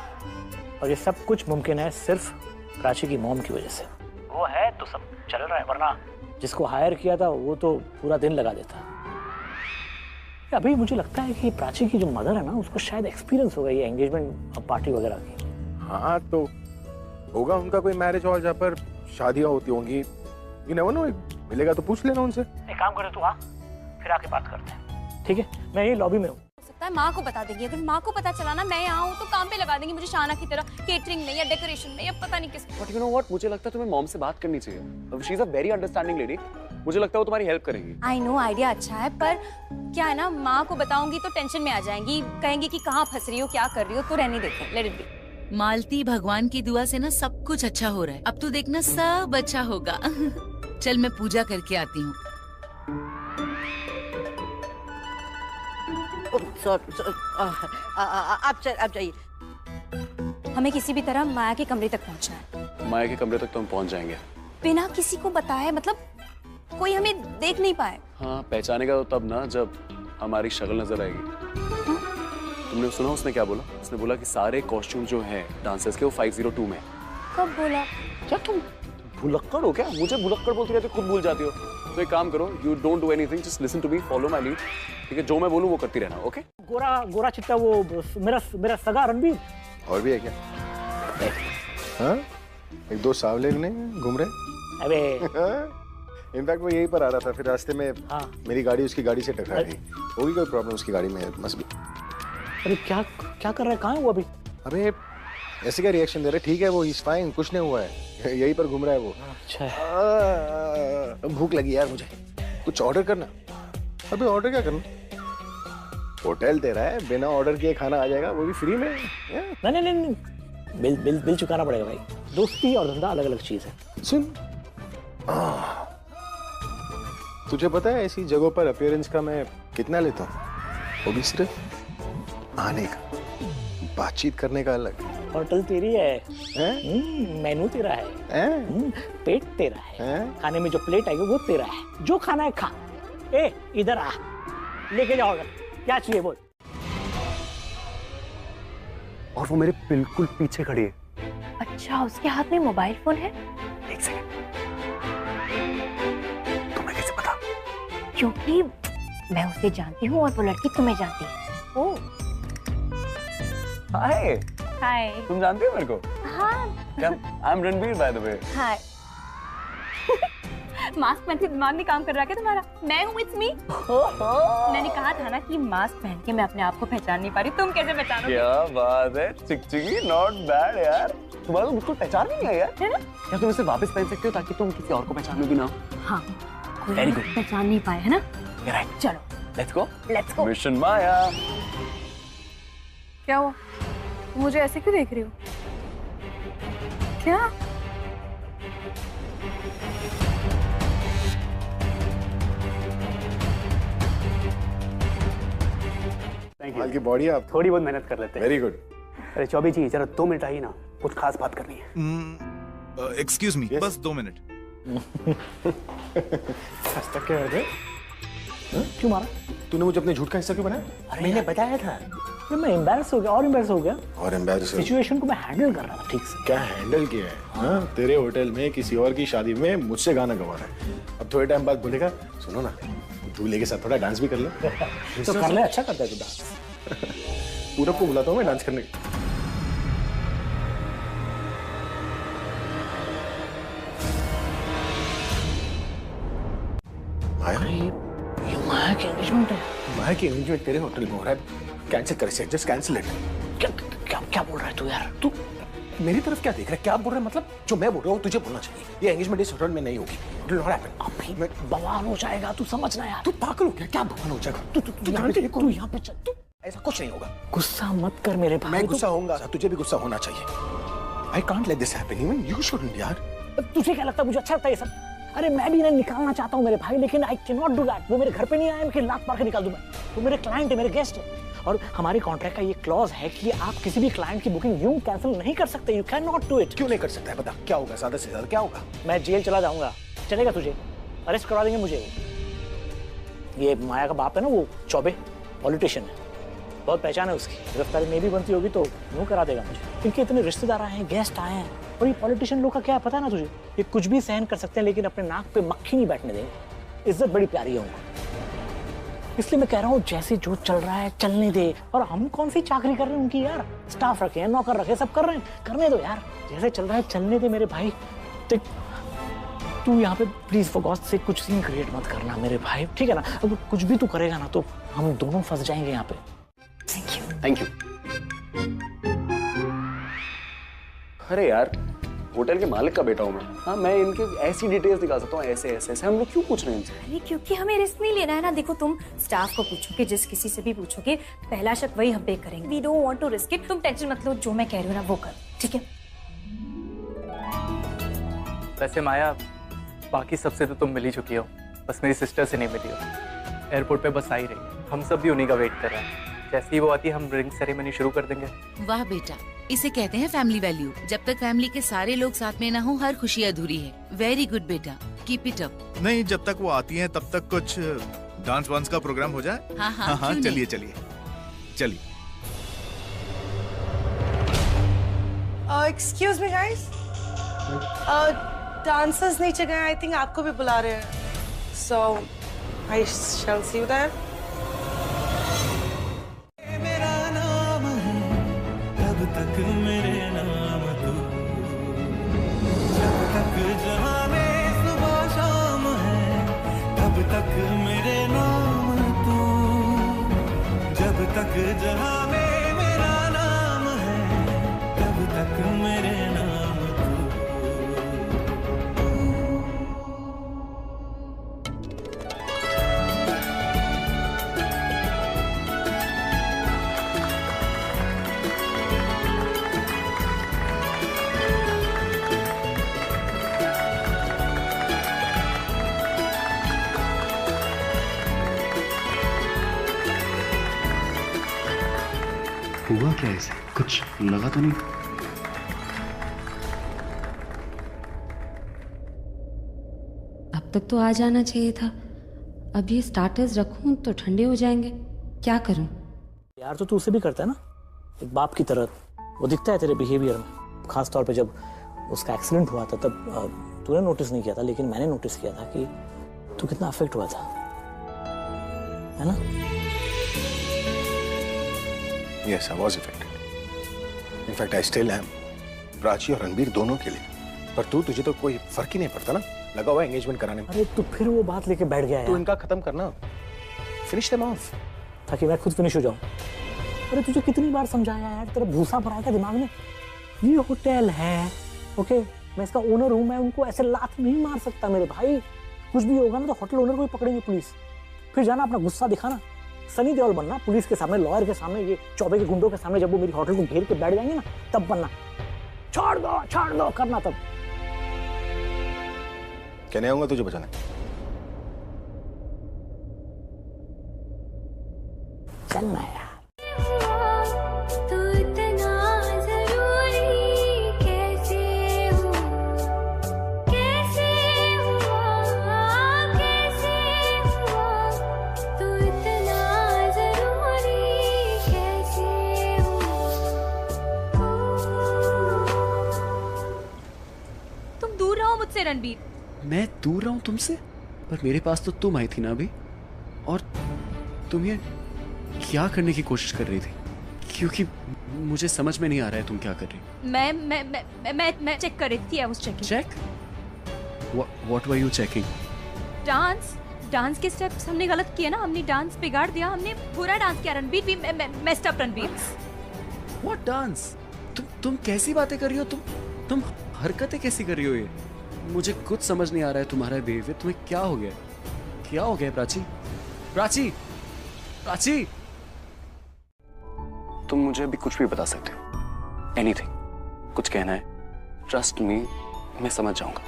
और ये सब कुछ मुमकिन है सिर्फ प्राची की मॉम की वजह से। वो है तो सब चल रहा है, वरना जिसको हायर किया था वो तो पूरा दिन लगा देता। अभी मुझे लगता है कि प्राची की जो मदर है ना, उसको शायद एक्सपीरियंस होगा ये एंगेजमेंट पार्टी वगैरह की। हाँ तो होगा उनका कोई मैरिज हॉल जहाँ पर शादियाँ होती होंगी। यू नेवर नो, मिलेगा तो पूछ लेना उनसे। एक काम करे तू आ, फिर आके बात करते हैं, ठीक है? मैं यही लॉबी में हूँ। सकता है माँ को बता देंगी। अगर माँ को पता चला ना मैं यहाँ हूँ तो काम पे लगा देंगी मुझे शाना की तरह, केटरिंग में या डेकोरेशन में या पता नहीं किस। But you know what? मुझे लगता है तुम्हें मॉम से बात करनी चाहिए। She is a very understanding lady. मुझे लगता है वो तुम्हारी हेल्प करेंगी। I know आइडिया अच्छा है, पर क्या है ना, माँ को बताऊंगी तो टेंशन में आ जाएंगी, कहेंगी कि कहाँ फंस रही हो, क्या कर रही हो, तो रहने देते, लेट इट बी। मालती, भगवान की दुआ से ना सब कुछ अच्छा हो रहा है। अब तो देखना सब अच्छा होगा। चल मैं पूजा करके आती हूँ। आप जाइए। हमें किसी भी तरह माया के कमरे तक पहुंचना है। माया के कमरे तक तो हम पहुंच जाएंगे बिना किसी को बताए, मतलब कोई हमें देख नहीं पाए। हाँ पहचानेगा तो तब ना जब हमारी शक्ल नजर आएगी। तुमने सुना उसने क्या बोला? उसने बोला कि सारे कॉस्ट्यूम जो हैं डांसर्स के वो 502 में। कब बोला? क्या तुम भुलक्कड़ हो क्या? मुझे भुलक्कड़ बोलती रहती, खुद भूल जाती हो। तो एक काम करो, you don't do anything, just listen to me, follow my lead, ठीक है? जो मैं बोलूं वो करती रहना, ओके? गोरा चिट्टा वो मेरा सगा रणबीर। और भी है क्या? हाँ? एक दो सावले नहीं घूम रहे? अबे इनफैक्ट वो यहीं पर आ रहा था, फिर रास्ते में मेरी गाड़ी उसकी गाड़ी से टकरा गई। होगी कोई प्रॉब्लम उसकी गाड़ी में, मस्ट बी। अरे क्या क्या कर रहा है, कहाँ है वो अभी? अबे ऐसे क्या रिएक्शन दे रहे? ठीक है वो, इज फाइन, कुछ नहीं हुआ है, यहीं पर घूम रहा है वो। अच्छा। भूख लगी यार मुझे, कुछ ऑर्डर करना। अबे ऑर्डर क्या करना? होटल तेरा है, बिना ऑर्डर किए खाना आ जाएगा, वो भी फ्री में। नहीं नहीं नहीं, बिल चुकाना पड़ेगा भाई। दोस्ती और धंधा अलग अलग चीज है। सुन, तुझे पता है ऐसी जगहों पर अपीयरेंस का मैं कितना लेता हूँ? वो भी सिर्फ आने का, बातचीत करने का अलग। होटल तेरी है, मेनू तेरा है, पेट तेरा है, खाने में जो प्लेट आएगी वो तेरा है, जो खाना है खा। ए इधर आ, लेके जा ऑर्डर, क्या चाहिए बोल। और वो मेरे बिल्कुल पीछे खड़ी है। अच्छा, उसके हाथ में मोबाइल फोन है? एक सेकंड, तुम्हें कैसे पता? क्योंकि मैं उसे जानती हूँ और वो लड़की तुम्हें जानती है। ओह हाय। हाय। तुम जानती हो मेरे को? हाँ। I am Ranbir by the way. Hi. Mask पहन के दिमाग में काम कर रहा है क्या तुम्हारा? मैं हूँ, इट्स मी। मैंने कहा था ना कि मास्क पहन के मैं अपने आप को पहचान नहीं पा रही, तुम कैसे पहचानोगे? क्या बात है, चिकचिकी, नॉट बैड यार। तुम्हारा तो बिल्कुल पहचान नहीं है यार। है ना? क्या तुम इसे वापस पहन सकते हो ताकि तुम किसी और को पहचानोगे ना? हाँ। Very good. पहचान नहीं पाए, है ना? You're right. चलो। Let's go. Let's go. Mission माया। क्या हुआ? मुझे ऐसे क्यों देख रही हो? क्या? हाल की बॉडी आप थोड़ी बहुत मेहनत कर लेते हैं। Very good. अरे चौबे जी जरा 2 मिनट आइए ना, कुछ खास बात करनी है। एक्सक्यूज मी, बस 2 मिनट। हंसता क्या है? क्यों मारा? तूने मुझे अपने झूठ का हिस्सा क्यों बनाया? मैंने बताया था। मैं एम्बैरस हो गया और एम्बैरस हो गया। और एम्बैरस सिचुएशन को मैं हैंडल कर रहा था ठीक से। क्या हैंडल किया है? हाँ, तेरे होटल में किसी और की शादी में मुझसे गाना गवा रहा है। अब थोड़े टाइम बाद बोलेगा, सुनो ना, दूल्हे के साथ थोड़ा डांस भी कर ले। तो कर ले, अच्छा करता है तू डांस। पूरब को बुलाता हूँ मैं डांस करने। माया की एंगेजमेंट है। माया की एंगेजमेंट तेरे होटल में हो रहा है, कैंसिल कर इसे, जस्ट कैंसिल इट। क्या बोल रहा है तू यार? तू मेरी तरफ क्या देख रहा है? क्या बोल रहा है? मतलब जो मैं बोल रहा हूँ तुझे बोलना चाहिए। ये एंगेजमेंट इस होटल में नहीं होगी। It will not happen. मैं बवाल हो जाएगा, तू समझना यार। तू पागल हो गया क्या? बवाल हो जाएगा? तू यहाँ पे चल। तू ऐसा कुछ नहीं होगा। गुस्सा मत कर मेरे भाई। मैं गुस्सा होऊंगा, तुझे भी गुस्सा होना चाहिए। I can't let this happen, even you shouldn't यार। तुझे क्या लगता है मुझे अच्छा लगता है ये सब? अरे मैं भी इन्हें निकालना चाहता हूँ मेरे भाई, लेकिन I can not do that. वो मेरे घर पे नहीं आए कि लात मार के निकाल दूं मैं। वो मेरे क्लाइंट है, मेरे गेस्ट है, और हमारे कॉन्ट्रैक्ट का ये क्लॉज है कि आप किसी भी क्लाइंट की बुकिंग यूं कैंसिल नहीं कर सकते। You can not do it. क्यों नहीं कर सकता है? बता क्या होगा? ज्यादा से ज्यादा क्या होगा? मैं जेल चला जाऊंगा। चलेगा तुझे? अरेस्ट करवा देंगे मुझे। ये माया का बाप है ना, वो चौबे पॉलिटिशियन है, बहुत पहचान है उसकी। गिरफ्तारी नहीं भी बनती होगी तो यूं करा देगा मुझे। इनके इतने रिश्तेदार आए हैं, गेस्ट आए हैं, और ये पॉलिटिशियन लोग का क्या है पता है ना तुझे? ये कुछ भी सहन कर सकते हैं लेकिन अपने नाक पे मक्खी नहीं बैठने देंगे। इज्जत बड़ी प्यारी है उनको, इसलिए मैं कह रहा हूँ जैसे जो चल रहा है चलने दे। और हम कौन सी चाकरी कर रहे हैं उनकी यार? स्टाफ रखे हैं, नौकर रखे, सब कर रहे हैं, करने दो यार। जैसे चल रहा है चलने दे मेरे भाई। तू यहाँ पे प्लीज फॉर गॉड से कुछ सीन क्रिएट मत करना मेरे भाई, ठीक है ना? अगर कुछ भी तू करेगा ना तो हम दोनों फंस जाएंगे यहाँ पे। Thank you. अरे यार, होटल के मालिक का बेटा हूँ मैं। हाँ, मैं इनके ऐसी डिटेल्स निकाल सकता हूँ, ऐसे ऐसे ऐसे। हम लोग क्यों पूछ रहे हैं इनसे? अरे क्योंकि हमें रिस्क नहीं लेना है ना। देखो, तुम स्टाफ को पूछोगे, जिस किसी से भी पूछोगे, पहला शक वही हम पे करेंगे। We don't want to risk it. तुम टेंशन मत लो, जो मैं कह रही हूँ ना वो कर, ठीक है? वैसे माया, बाकी सबसे तो तुम मिल ही चुकी हो, बस मेरी सिस्टर से नहीं मिली हो। एयरपोर्ट पे बस आ ही रही है, हम सब भी उन्हीं का वेट कर रहे हैं। जैसे ही वो आती है हम रिंग सेरेमनी शुरू कर देंगे। वाह बेटा, इसे कहते हैं फैमिली वैल्यू। जब तक फैमिली के सारे लोग साथ में ना हो, हर खुशी अधूरी है। वेरी गुड बेटा, कीप इट अप। नहीं, जब तक वो आती हैं तब तक कुछ डांस वांस का प्रोग्राम हो जाए। हाँ हाँ, हाँ, चलिए चलिए चलिए। एक्सक्यूज मी गाइस, डांसर्स नीचे गए, आई थिंक आपको भी बुला रहे हैं। सो आई शैल सी यू देयर। मेरा नाम है तब तक मेरे नाम तू, जब तक जहां में सुबह शाम है तक मेरे नाम तू, जब तक जहां में मेरा नाम है, तब तक मेरे नाम तू। हुआ क्या इसे? कुछ लगा तो नहीं? अब तक तो आ जाना चाहिए था। अब ये स्टार्टर्स रखूं तो ठंडे हो जाएंगे, क्या करूं? यार तो तू उसे भी करता है ना, एक बाप की तरह। वो दिखता है तेरे बिहेवियर में, खास तौर पे जब उसका एक्सीडेंट हुआ था तब तूने नोटिस नहीं किया था, लेकिन मैंने नोटिस किया था कि तू कितना अफेक्ट हुआ था, है ना? Yes, I was affected. In fact, I still am. Prachi और रणबीर दोनों के लिए। पर तुझे तो कोई फर्क ही नहीं पड़ता ना, लगा हुआ एंगेजमेंट कराने में। अरे तू फिर वो बात लेके बैठ गया है। तू इनका खत्म करना, फिनिश देम ऑफ, ताकि मैं खुद फिनिश हो जाऊं। अरे तुझे कितनी बार समझाया यार, तेरा भूसा भरा है दिमाग में। ये होटल है, ओके, मैं इसका ओनर हूं, मैं उनको ऐसे लात नहीं मार सकता मेरे भाई। कुछ भी होगा ना तो होटल ओनर को ही पकड़ेंगे पुलिस। फिर जाना अपना गुस्सा दिखाना, सनी देओल बनना पुलिस के सामने, लॉयर के सामने, ये चौबे के गुंडों के सामने। जब वो मेरी होटल को घेर के बैठ जाएंगे ना, तब बनना। छोड़ दो करना तब। कहने आऊंगा तुझे बचाने। चलना यार। मुझसे रणबीर। मैं दूर रहा हूं तुमसे? पर मेरे पास तो तुम आई थी ना अभी, और तुम ये क्या करने की कोशिश कर रही थी? क्योंकि मुझे समझ में नहीं आ रहा है तुम क्या कर रही। मैं चेक कर रही थी। I was checking. Check? What were you checking? Dance के स्टेप्स हमने गलत किए ना, हमने डांस बिगाड़ दिया, हमने बुरा डांस किया Ranbir. We messed up Ranbir. What dance? तुम कैसी बातें कर रही हो? तुम हरकतें कैसी कर रही हो? ये मुझे कुछ समझ नहीं आ रहा है तुम्हारा बिहेवियर। तुम्हें क्या हो गया? क्या हो गया प्राची? प्राची, प्राची, तुम मुझे अभी कुछ भी बता सकते हो, एनीथिंग। कुछ कहना है, ट्रस्ट मी, मैं समझ जाऊंगा।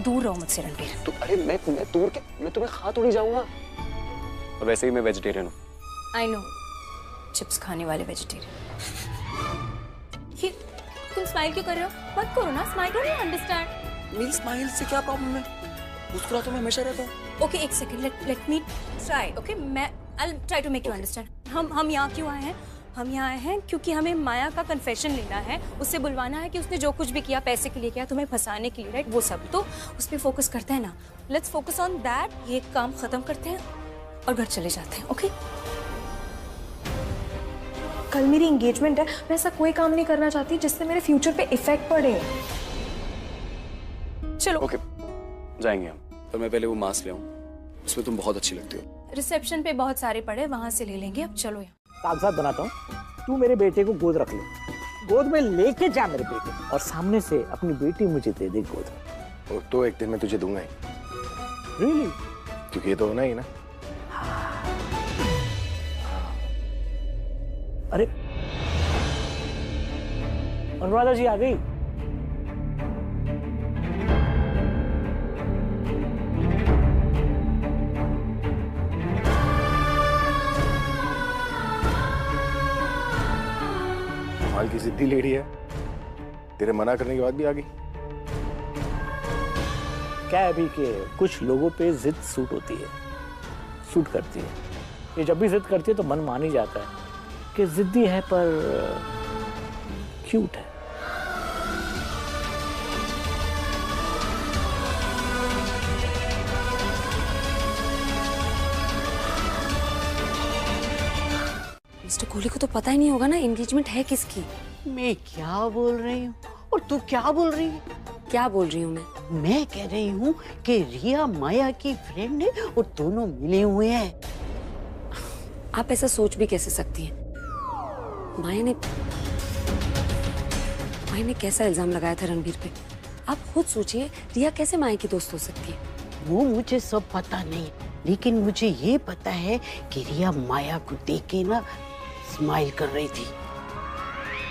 दूर रहो मुझसे रणबीर। तो अरे मैं तुम्हें खा थोड़ी जाऊंगा। और वैसे ही मैं वेजिटेरियन हूँ। आई नो, चिप्स खाने वाले वेजिटेरियन। ये तुम स्माइल क्यों कर रहे हो? मत करो ना स्माइल, डोंट यू अंडरस्टैंड? मेरी स्माइल से क्या प्रॉब्लम है? मुस्कुरा तो मैं हमेशा रहता हूँ। ओके, एक second, let me try. Okay, मैं I will try to make you understand. हम यहाँ क्यों आए हैं? हम यहाँ आए हैं क्योंकि हमें माया का कन्फेशन लेना है, उससे बुलवाना है कि उसने जो कुछ भी किया पैसे के लिए किया, तुम्हें फंसाने के लिए, राइट? वो सब तो उस पर फोकस करते हैं ना। Let's focus on that. ये काम खत्म करते हैं और घर चले जाते हैं। ओके? कल मेरी एंगेजमेंट है, मैं ऐसा कोई काम नहीं करना चाहती जिससे मेरे फ्यूचर पे इफेक्ट पड़े। चलो। ओके, जाएंगे हम। पर मैं पहले वो मास्क ले आऊं, उसमें तुम बहुत अच्छी लगती हो। रिसेप्शन पे बहुत सारे पड़े, वहां से ले लेंगे। अब चलो यहाँ। कागजात बनाता हूँ, तू मेरे बेटे को गोद रख ले, गोद में लेके जा मेरे बेटे, और सामने से अपनी बेटी मुझे दे दे गोद में। और तो एक दिन में तुझे दूंगा ही। रियली? क्योंकि ये तो होना ही ना। अरे अनुराधा जी आ गई। कमाल की जिद्दी लेडी है, तेरे मना करने के बाद भी आ गई। क्या है अभी के कुछ लोगों पे जिद सूट होती है, सूट करती है। ये जब भी जिद करती है तो मन मान ही जाता है कि जिद्दी है पर क्यूट है। मिस्टर कोहली को तो पता ही नहीं होगा ना एंगेजमेंट है किसकी। मैं क्या बोल रही हूँ और तू क्या बोल रही है? क्या बोल रही हूँ मैं? मैं कह रही हूँ कि रिया माया की फ्रेंड है और दोनों मिले हुए हैं। आप ऐसा सोच भी कैसे सकती हैं? माया ने कैसा इल्जाम लगाया था रणबीर पे? आप खुद सोचिए, रिया कैसे माया की दोस्त हो सकती है? वो मुझे सब पता नहीं, लेकिन मुझे ये पता है कि रिया माया को देख के ना स्माइल कर रही थी।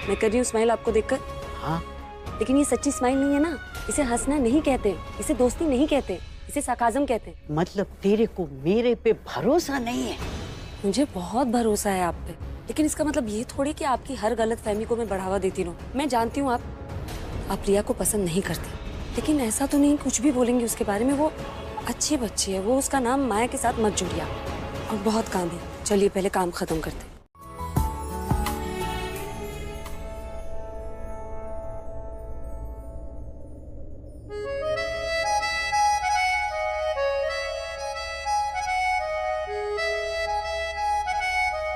मैं कर रही हूँ स्माइल आपको देखकर? हाँ। लेकिन ये सच्ची स्माइल नहीं है ना। इसे हंसना नहीं कहते, इसे दोस्ती नहीं कहते, इसे सार्काज़म कहते हैं। मतलब तेरे को मेरे पे भरोसा नहीं है? मुझे बहुत भरोसा है आप पे, लेकिन इसका मतलब ये थोड़ी कि आपकी हर गलत फहमी को मैं बढ़ावा देती रहूं। मैं जानती हूँ आप रिया को पसंद नहीं करती, लेकिन ऐसा तो नहीं कुछ भी बोलेंगी उसके बारे में। वो अच्छी बच्ची है, वो उसका नाम माया के साथ मत जुड़िया। और बहुत काम है, चलिए पहले काम खत्म करते हैं।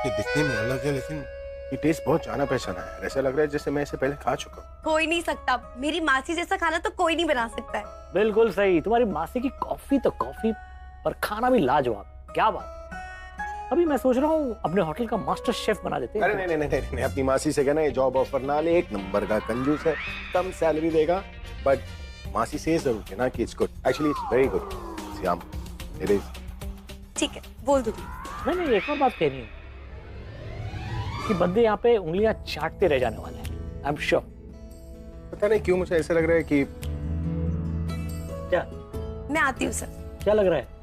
ये दिखने में अलग है, लेकिन ये टेस्ट बहुत जाना पहचाना है। ऐसा लग रहा है जैसे मैं इसे पहले खा चुका हूँ। कोई नहीं सकता, मेरी मासी जैसा खाना तो कोई नहीं बना सकता है। बिल्कुल सही, तुम्हारी मासी की कॉफी तो कॉफी, पर खाना भी लाजवाब। क्या बात। अभी मैं सोच रहा हूँ अपने होटल का मास्टर शेफ बना देते हैं। अरे नहीं नहीं नहीं, अपनी मासी से कहना ये जॉब ऑफर ना ले, एक नंबर का कंजूस है, कम सैलरी देगा, बट मासी से जरूर कहना कि it's good, actually it's very good. Shyam, it is. ठीक है, बोल दूंगी। मैंने एक और बात कहनी है कि बंदे यहाँ पे उंगलियां चाटते रह जाने वाले हैं। I am sure. पता नहीं क्यों मुझे ऐसा लग रहा है कि क्या? मैं आती हूँ सर। क्या लग रहा है?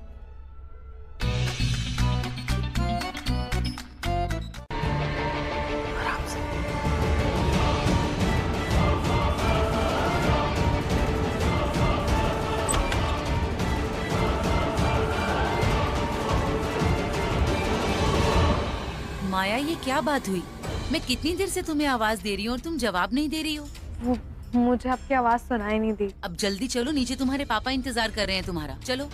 माया, ये क्या बात हुई? मैं कितनी देर से तुम्हें आवाज दे रही हूँ और तुम जवाब नहीं दे रही हो। मुझे आपकी आवाज सुनाई नहीं दी। अब जल्दी चलो, नीचे तुम्हारे पापा इंतजार कर रहे हैं तुम्हारा। चलो।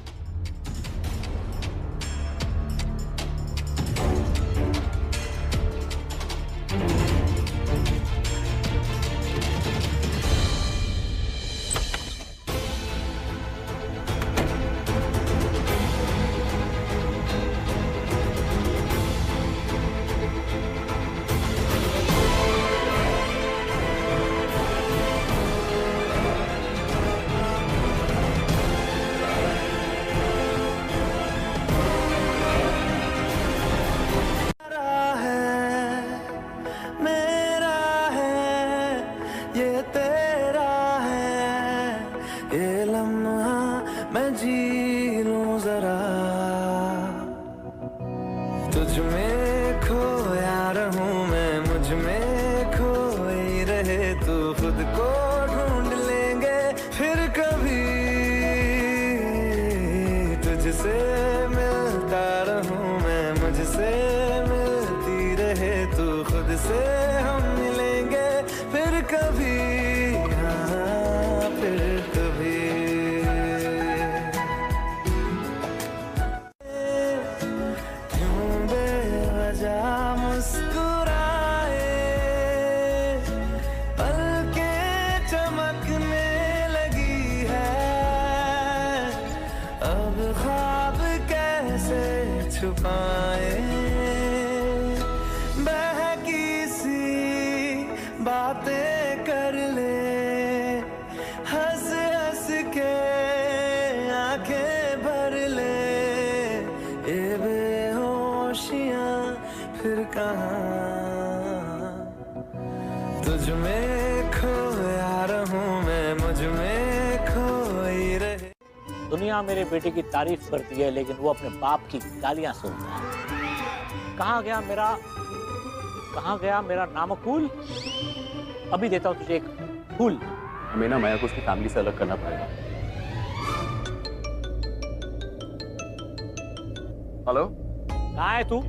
तुझ में खोया रहूं मैं, मुझ में खोई रहे तू, खुद को ढूंढ लेंगे फिर कभी। तुझसे मिलता रहूं मैं, मुझसे मिलती रहे तू, खुद से हम मिलेंगे फिर कभी। हाँ, फिर कभी। छुपाए बहकी सी बातें कर ले, हंस हंस के आंखें भर ले, ये बेहोशियां फिर कहाँ। तुझ में खोया रहूं मैं, मुझ में खोई रहे। दुनिया मेरे बेटे की तारीफ करती है, लेकिन वो अपने बाप की गालियां सुनता है। कहाँ गया मेरा नामकूल? अभी देता हूँ तुझे एक फूल। हमें ना माया को उसकी फैमिली से अलग करना पड़ेगा। हेलो, कहाँ है तू?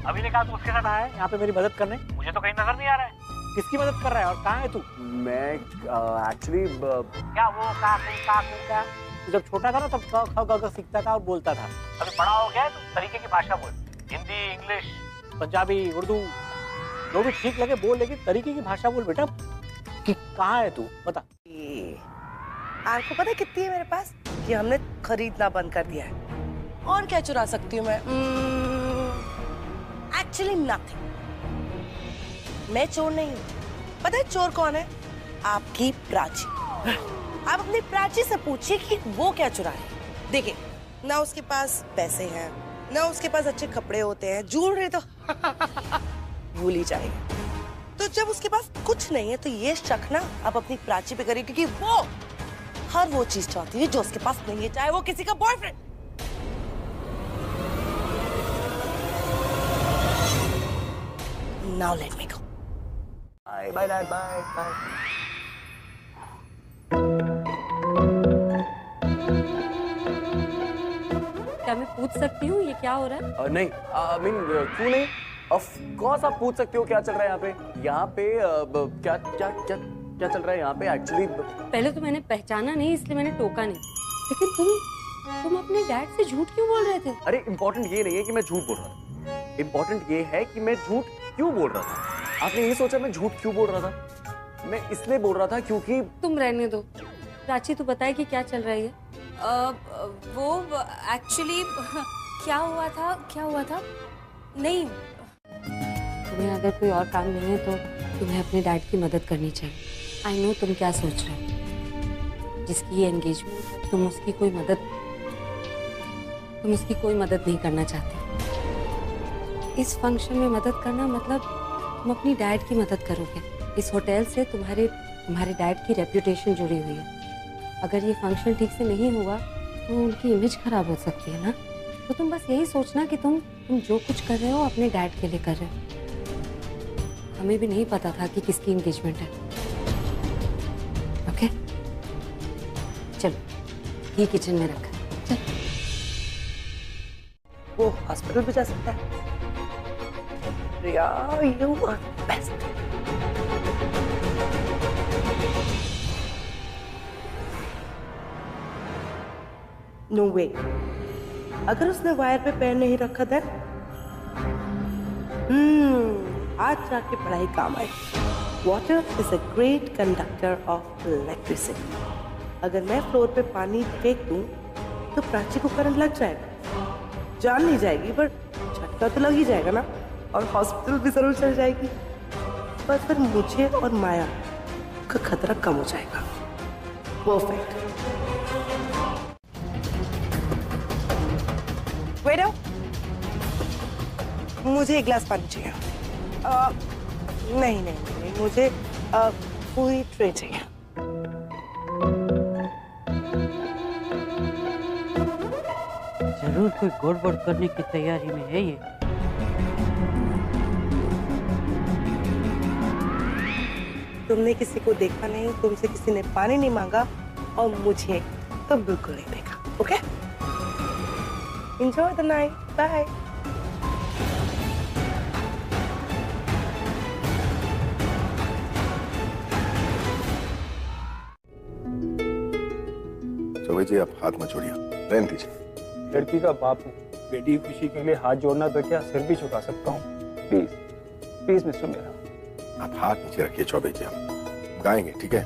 अभी ने कहा तू उसके साथ आया है यहाँ पे मेरी मदद करने। मुझे तो कहीं नजर नहीं आ रहा है। किसकी मदद कर रहा है और कहाँ है तू? मैं एक्चुअली क्या वो का जब छोटा था ना तब क ख सीखता था और बोलता था। अभी बड़ा हो गया है तो तरीके की भाषा बोल, हिंदी, इंग्लिश, पंजाबी, उर्दू, जो भी ठीक लगे बोल, लेकिन तरीके की भाषा बोल बेटा। कि कहाँ है तू, बता। आपको पता है कितनी है मेरे पास? कि हमने खरीदना बंद कर दिया है। और क्या चुरा सकती हूँ मैं? Actually nothing. मैं चोर नहीं हूँ। पता है चोर कौन है? आपकी प्राची। आप अपनी प्राची से पूछिए कि वो क्या चुरा है। देखिए, ना उसके पास पैसे हैं, ना उसके पास अच्छे कपड़े होते हैं, ज्वेलरी तो भूल ही जाएगी। तो जब उसके पास कुछ नहीं है तो ये शक ना आप अपनी प्राची पे करिए, क्योंकि वो हर वो चीज चाहती है जो उसके पास नहीं है, चाहे वो किसी का boyfriend. Now let me go. Bye, bye, Dad, bye, bye. क्या मैं पूछ सकती हूँ ये क्या हो रहा है? नहीं, I mean, क्यों नहीं? Of course आप पूछ सकते हो क्या चल रहा है यहाँ पे। यहाँ पे क्या क्या क्या क्या चल रहा है यहाँ पे एक्चुअली? पहले तो मैंने पहचाना नहीं इसलिए मैंने टोका नहीं, लेकिन तुम अपने डैड से झूठ क्यों बोल रहे थे? अरे इम्पोर्टेंट ये नहीं है कि मैं झूठ बोल रहा था, इम्पोर्टेंट ये है कि मैं झूठ क्यों बोल रहा था। आपने ये सोचा मैं झूठ क्यों बोल रहा था? मैं इसलिए बोल रहा था क्योंकि तुम रहने दो। प्राची तू बताए कि क्या चल रहा है? वो एक्चुअली क्या हुआ था? नहीं, तुम्हें अगर कोई और काम नहीं है तो तुम्हें अपने डैड की मदद करनी चाहिए। आई नो तुम क्या सोच रहे हो। जिसकी ये एंगेजमेंट, तुम उसकी कोई मदद नहीं करना चाहते। इस फंक्शन में मदद करना मतलब तुम अपनी डैड की मदद करोगे। इस होटल से तुम्हारे डैड की रेप्यूटेशन जुड़ी हुई है। अगर ये फंक्शन ठीक से नहीं हुआ तो उनकी इमेज खराब हो सकती है ना। तो तुम बस यही सोचना कि तुम जो कुछ कर रहे हो अपने डैड के लिए कर रहे हो। हमें भी नहीं पता था कि किसकी एंगेजमेंट है। ओके, चलो ये किचन में रखा। चल। वो हॉस्पिटल भी जा सकता है। रिया, you are best. No way. अगर उसने वायर पे पैर नहीं रखा था, आज जाके पढ़ाई काम आई। Water is a great conductor of electricity. अगर मैं फ्लोर पे पानी फेंक दूं, तो प्राची को करंट लग जाएगा। जान नहीं जाएगी पर झटका तो लग ही जाएगा ना, और हॉस्पिटल भी जरूर चल जाएगी। पर फिर मुझे और माया का खतरा कम हो जाएगा। परफेक्ट। वेटर, मुझे एक गिलास पानी चाहिए। नहीं, मुझे पूरी ट्रे चाहिए। जरूर कोई गड़बड़ करने की तैयारी में है ये। तुमने किसी को देखा नहीं, तुमसे किसी ने पानी नहीं मांगा, और मुझे तो बिल्कुल नहीं देखा। Okay, enjoy the night, bye. Choubey ji आप हाथ मत छोड़िए, रहने दीजिए। लड़की का बाप हूँ, बेटी की खुशी के लिए हाथ जोड़ना तो क्या सिर भी झुका सकता हूँ। प्लीज प्लीज मिस्टर मेरा, आप हाथ नीचे रखिए। चौबे जी हम गाएंगे, ठीक है?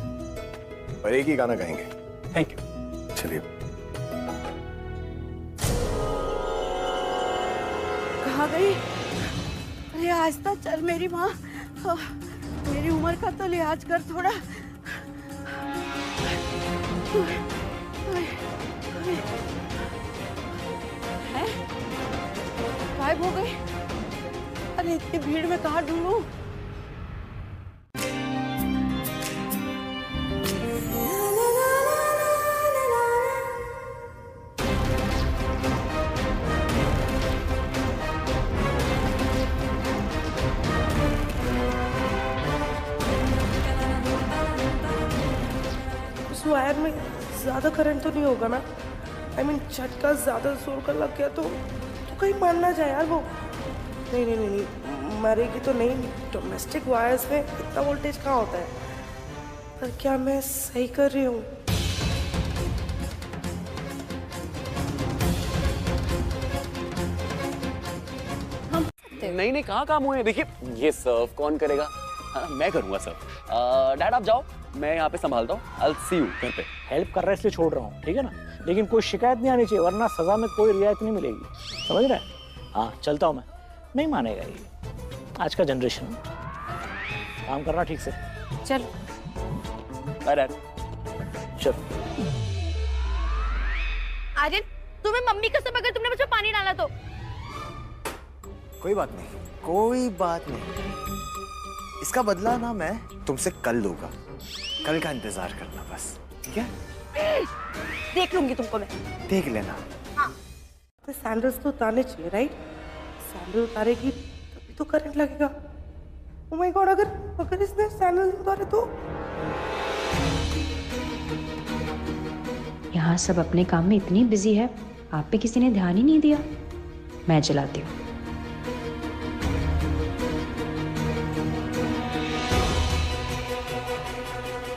पर एक ही गाना गाएंगे। Thank you. चलिए। कहाँ गई? अरे आहिस्ता चल मेरी माँ, मेरी उम्र का तो लिहाज कर थोड़ा। है? गायब हो गई? अरे इतनी भीड़ में कहाँ ढूंढूं? उस वायर में ज्यादा करंट तो नहीं होगा ना? I mean, झटका ज्यादा जोर का लग गया तो कहीं मर ना जाए यार वो। नहीं, मरेगी तो नहीं। डोमेस्टिक वायर्स में इतना वोल्टेज कहाँ होता है? पर क्या मैं सही कर रही हूँ? नहीं कहाँ काम हुए? देखिए ये सर्व कौन करेगा? हाँ, मैं करूँगा सर्व। डैड आप जाओ, मैं यहाँ पे संभालता हूँ। I'll see you घर पे। हेल्प कर रहा है इसलिए छोड़ रहा हूँ, ठीक है ना? लेकिन कोई शिकायत नहीं आनी चाहिए, वरना सजा में कोई रियायत नहीं मिलेगी, समझ रहे हैं? हाँ चलता हूँ मैं, नहीं मानेगा ये आज का जनरेशन। काम करना ठीक से। चल बाय डैड। चल। आर्यन, तुम्हें मम्मी कसम अगर तुमने मुझ पे पानी डाला तो। कोई बात नहीं, कोई बात नहीं। इसका बदला ना मैं तुमसे कल लूंगा। कल का इंतजार करना बस, ठीक है? देख लूंगी तुमको मैं। देख लेना। हाँ। तो सैंडल्स तो उतारने चाहिए, राइट? सैंडल उतारेगी तभी तो करंट लगेगा। ओह माय गॉड, अगर इसने सैंडल उतारे तो। यहाँ सब अपने काम में इतनी बिजी है, आप पे किसी ने ध्यान ही नहीं दिया। मैं चलाती हूँ।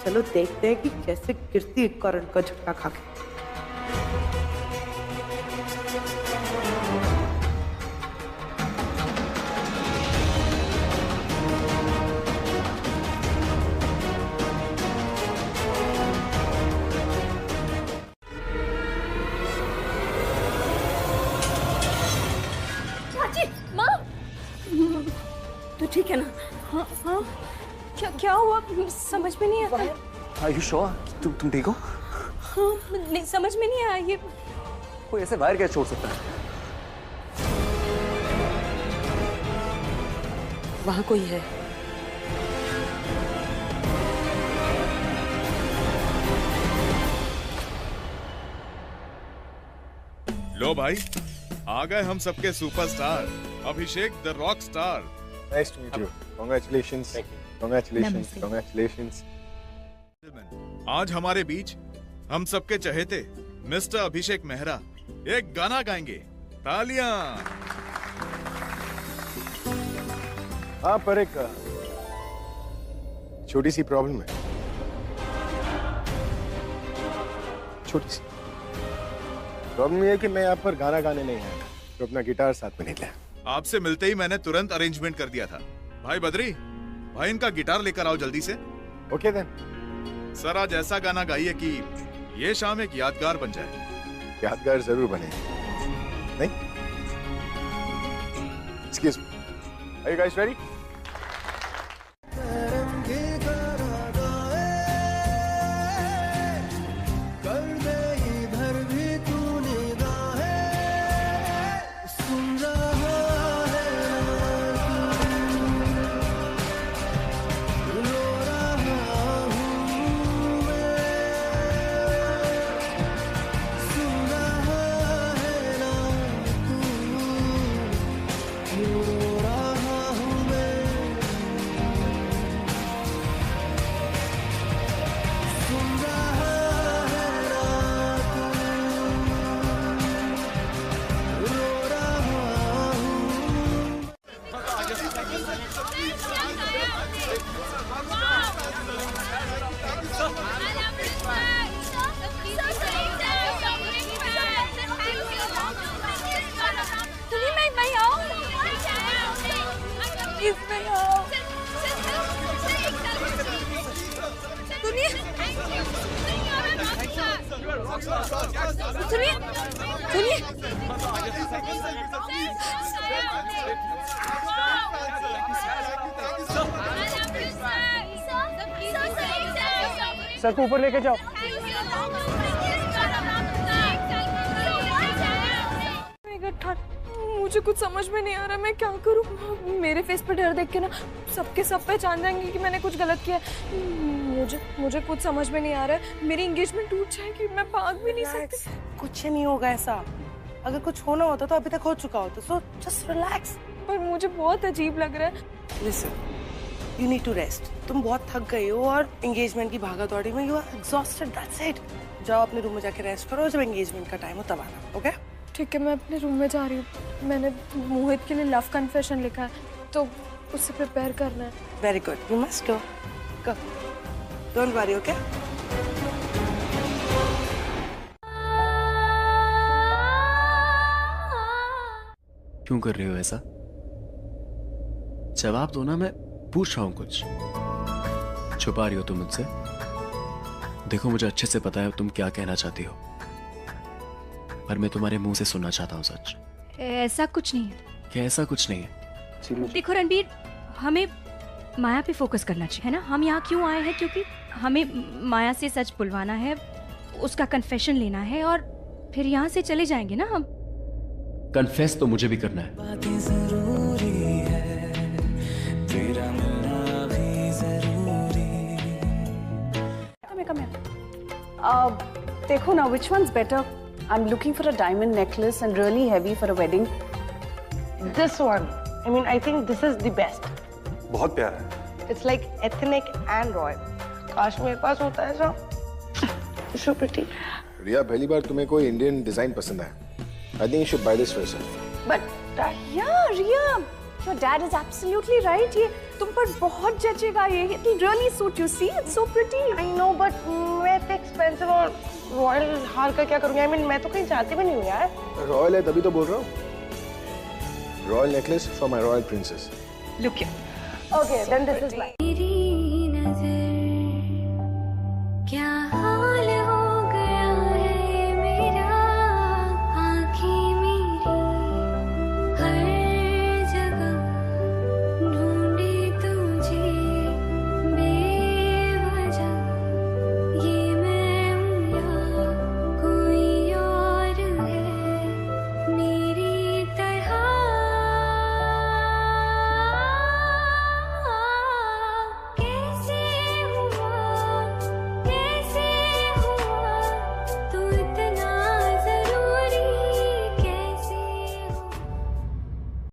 चलो देखते हैं कि कैसे गिरती है करंट का झटका खा के। तो ठीक है ना? हाँ हाँ, क्या हुआ? समझ में नहीं आता। Are you sure? तुम ठीक हो? हाँ, नहीं समझ में नहीं आया ये। कोई ऐसे वायर कैसे छोड़ सकता है? वहाँ कोई है। लो भाई, आ गए हम सबके superstar Abhishek the rock star. Nice to meet you. Congratulations. Congratulations. Congratulations. आज हमारे बीच हम सबके चहेते मिस्टर अभिषेक मेहरा एक गाना गाएंगे। तालियां। हाँ, पर एक छोटी सी प्रॉब्लम है। छोटी सी प्रॉब्लम ये है कि मैं यहाँ पर गाना गाने नहीं आया, तो अपना गिटार साथ में नहीं लिया। आपसे मिलते ही मैंने तुरंत अरेंजमेंट कर दिया था। भाई बद्री, भाई इनका गिटार लेकर आओ जल्दी से। Okay then. सर आज ऐसा गाना गाइए कि ये शाम एक यादगार बन जाए। यादगार जरूर बने, नहीं? Excuse me. Are you guys ready? Sir को ऊपर लेके जाओ। मुझे कुछ समझ में नहीं आ रहा, मैं क्या करूं? मेरे फेस पर डर देख के ना सबके सब पहचान जाएंगे कि मैंने कुछ गलत किया है। मुझे कुछ समझ में नहीं आ रहा है। मेरी एंगेजमेंट टूट जाएगी, मैं भाग भी नहीं सकती। कुछ नहीं होगा ऐसा। अगर कुछ होना होता तो अभी तक हो चुका होता। So just relax. पर मुझे बहुत अजीब लग रहा है। Listen, you need to rest. तुम बहुत थक गई हो और एंगेजमेंट की भागा दौड़ी में you are exhausted. That's it. जाओ अपने रूम में जाके रेस्ट करो, जब एंगेजमेंट का टाइम हो तब आना। ओके? ठीक है, मैं अपने रूम में जा रही हूँ। मैंने मोहित के लिए लव कन्फेशन लिखा है, तो उससे प्रिपेयर करना है। Very good, you must go. Go, don't worry. Okay? क्यों कर रहे हो ऐसा? जवाब दो ना, मैं पूछ रहा हूं कुछ। छुपा रही हो तुम मुझसे? देखो मुझे अच्छे से पता है तुम क्या कहना चाहती हो, पर मैं तुम्हारे मुंह से सुनना चाहता हूँ सच। ऐसा कुछ नहीं है। क्या ऐसा कुछ नहीं है? देखो रणबीर, हमें माया पे फोकस करना चाहिए, है ना? हम यहाँ क्यों आए हैं? क्योंकि हमें माया से सच बुलवाना है, उसका कन्फेशन लेना है और फिर यहाँ से चले जाएंगे ना हम। कन्फेस तो मुझे भी करना है। बातें जरूरी है, तेरा मिलना भी जरूरी। देखो ना, which one's better? I'm looking for a diamond necklace and really heavy for a wedding. This one. I mean, I think this is the best. बहुत प्यारा है। It's like ethnic and royal. काश मेरे पास होता है सब। So pretty. रिया, पहली बार तुम्हें कोई इंडियन डिजाइन पसंद है। I think you should buy this for yourself. But yeah, Riya, your dad is absolutely right. ये तुम पर बहुत जचेगा ये. It will really suit you. See, it's so pretty. I know, but मैं इतने expensive और royal हार का क्या करूँगी? I mean, मैं तो कहीं जाती भी नहीं हूँ यार. रॉयल है तभी तो बोल रहा हूँ। Royal necklace for my royal princess. Look here. Okay, then this is mine.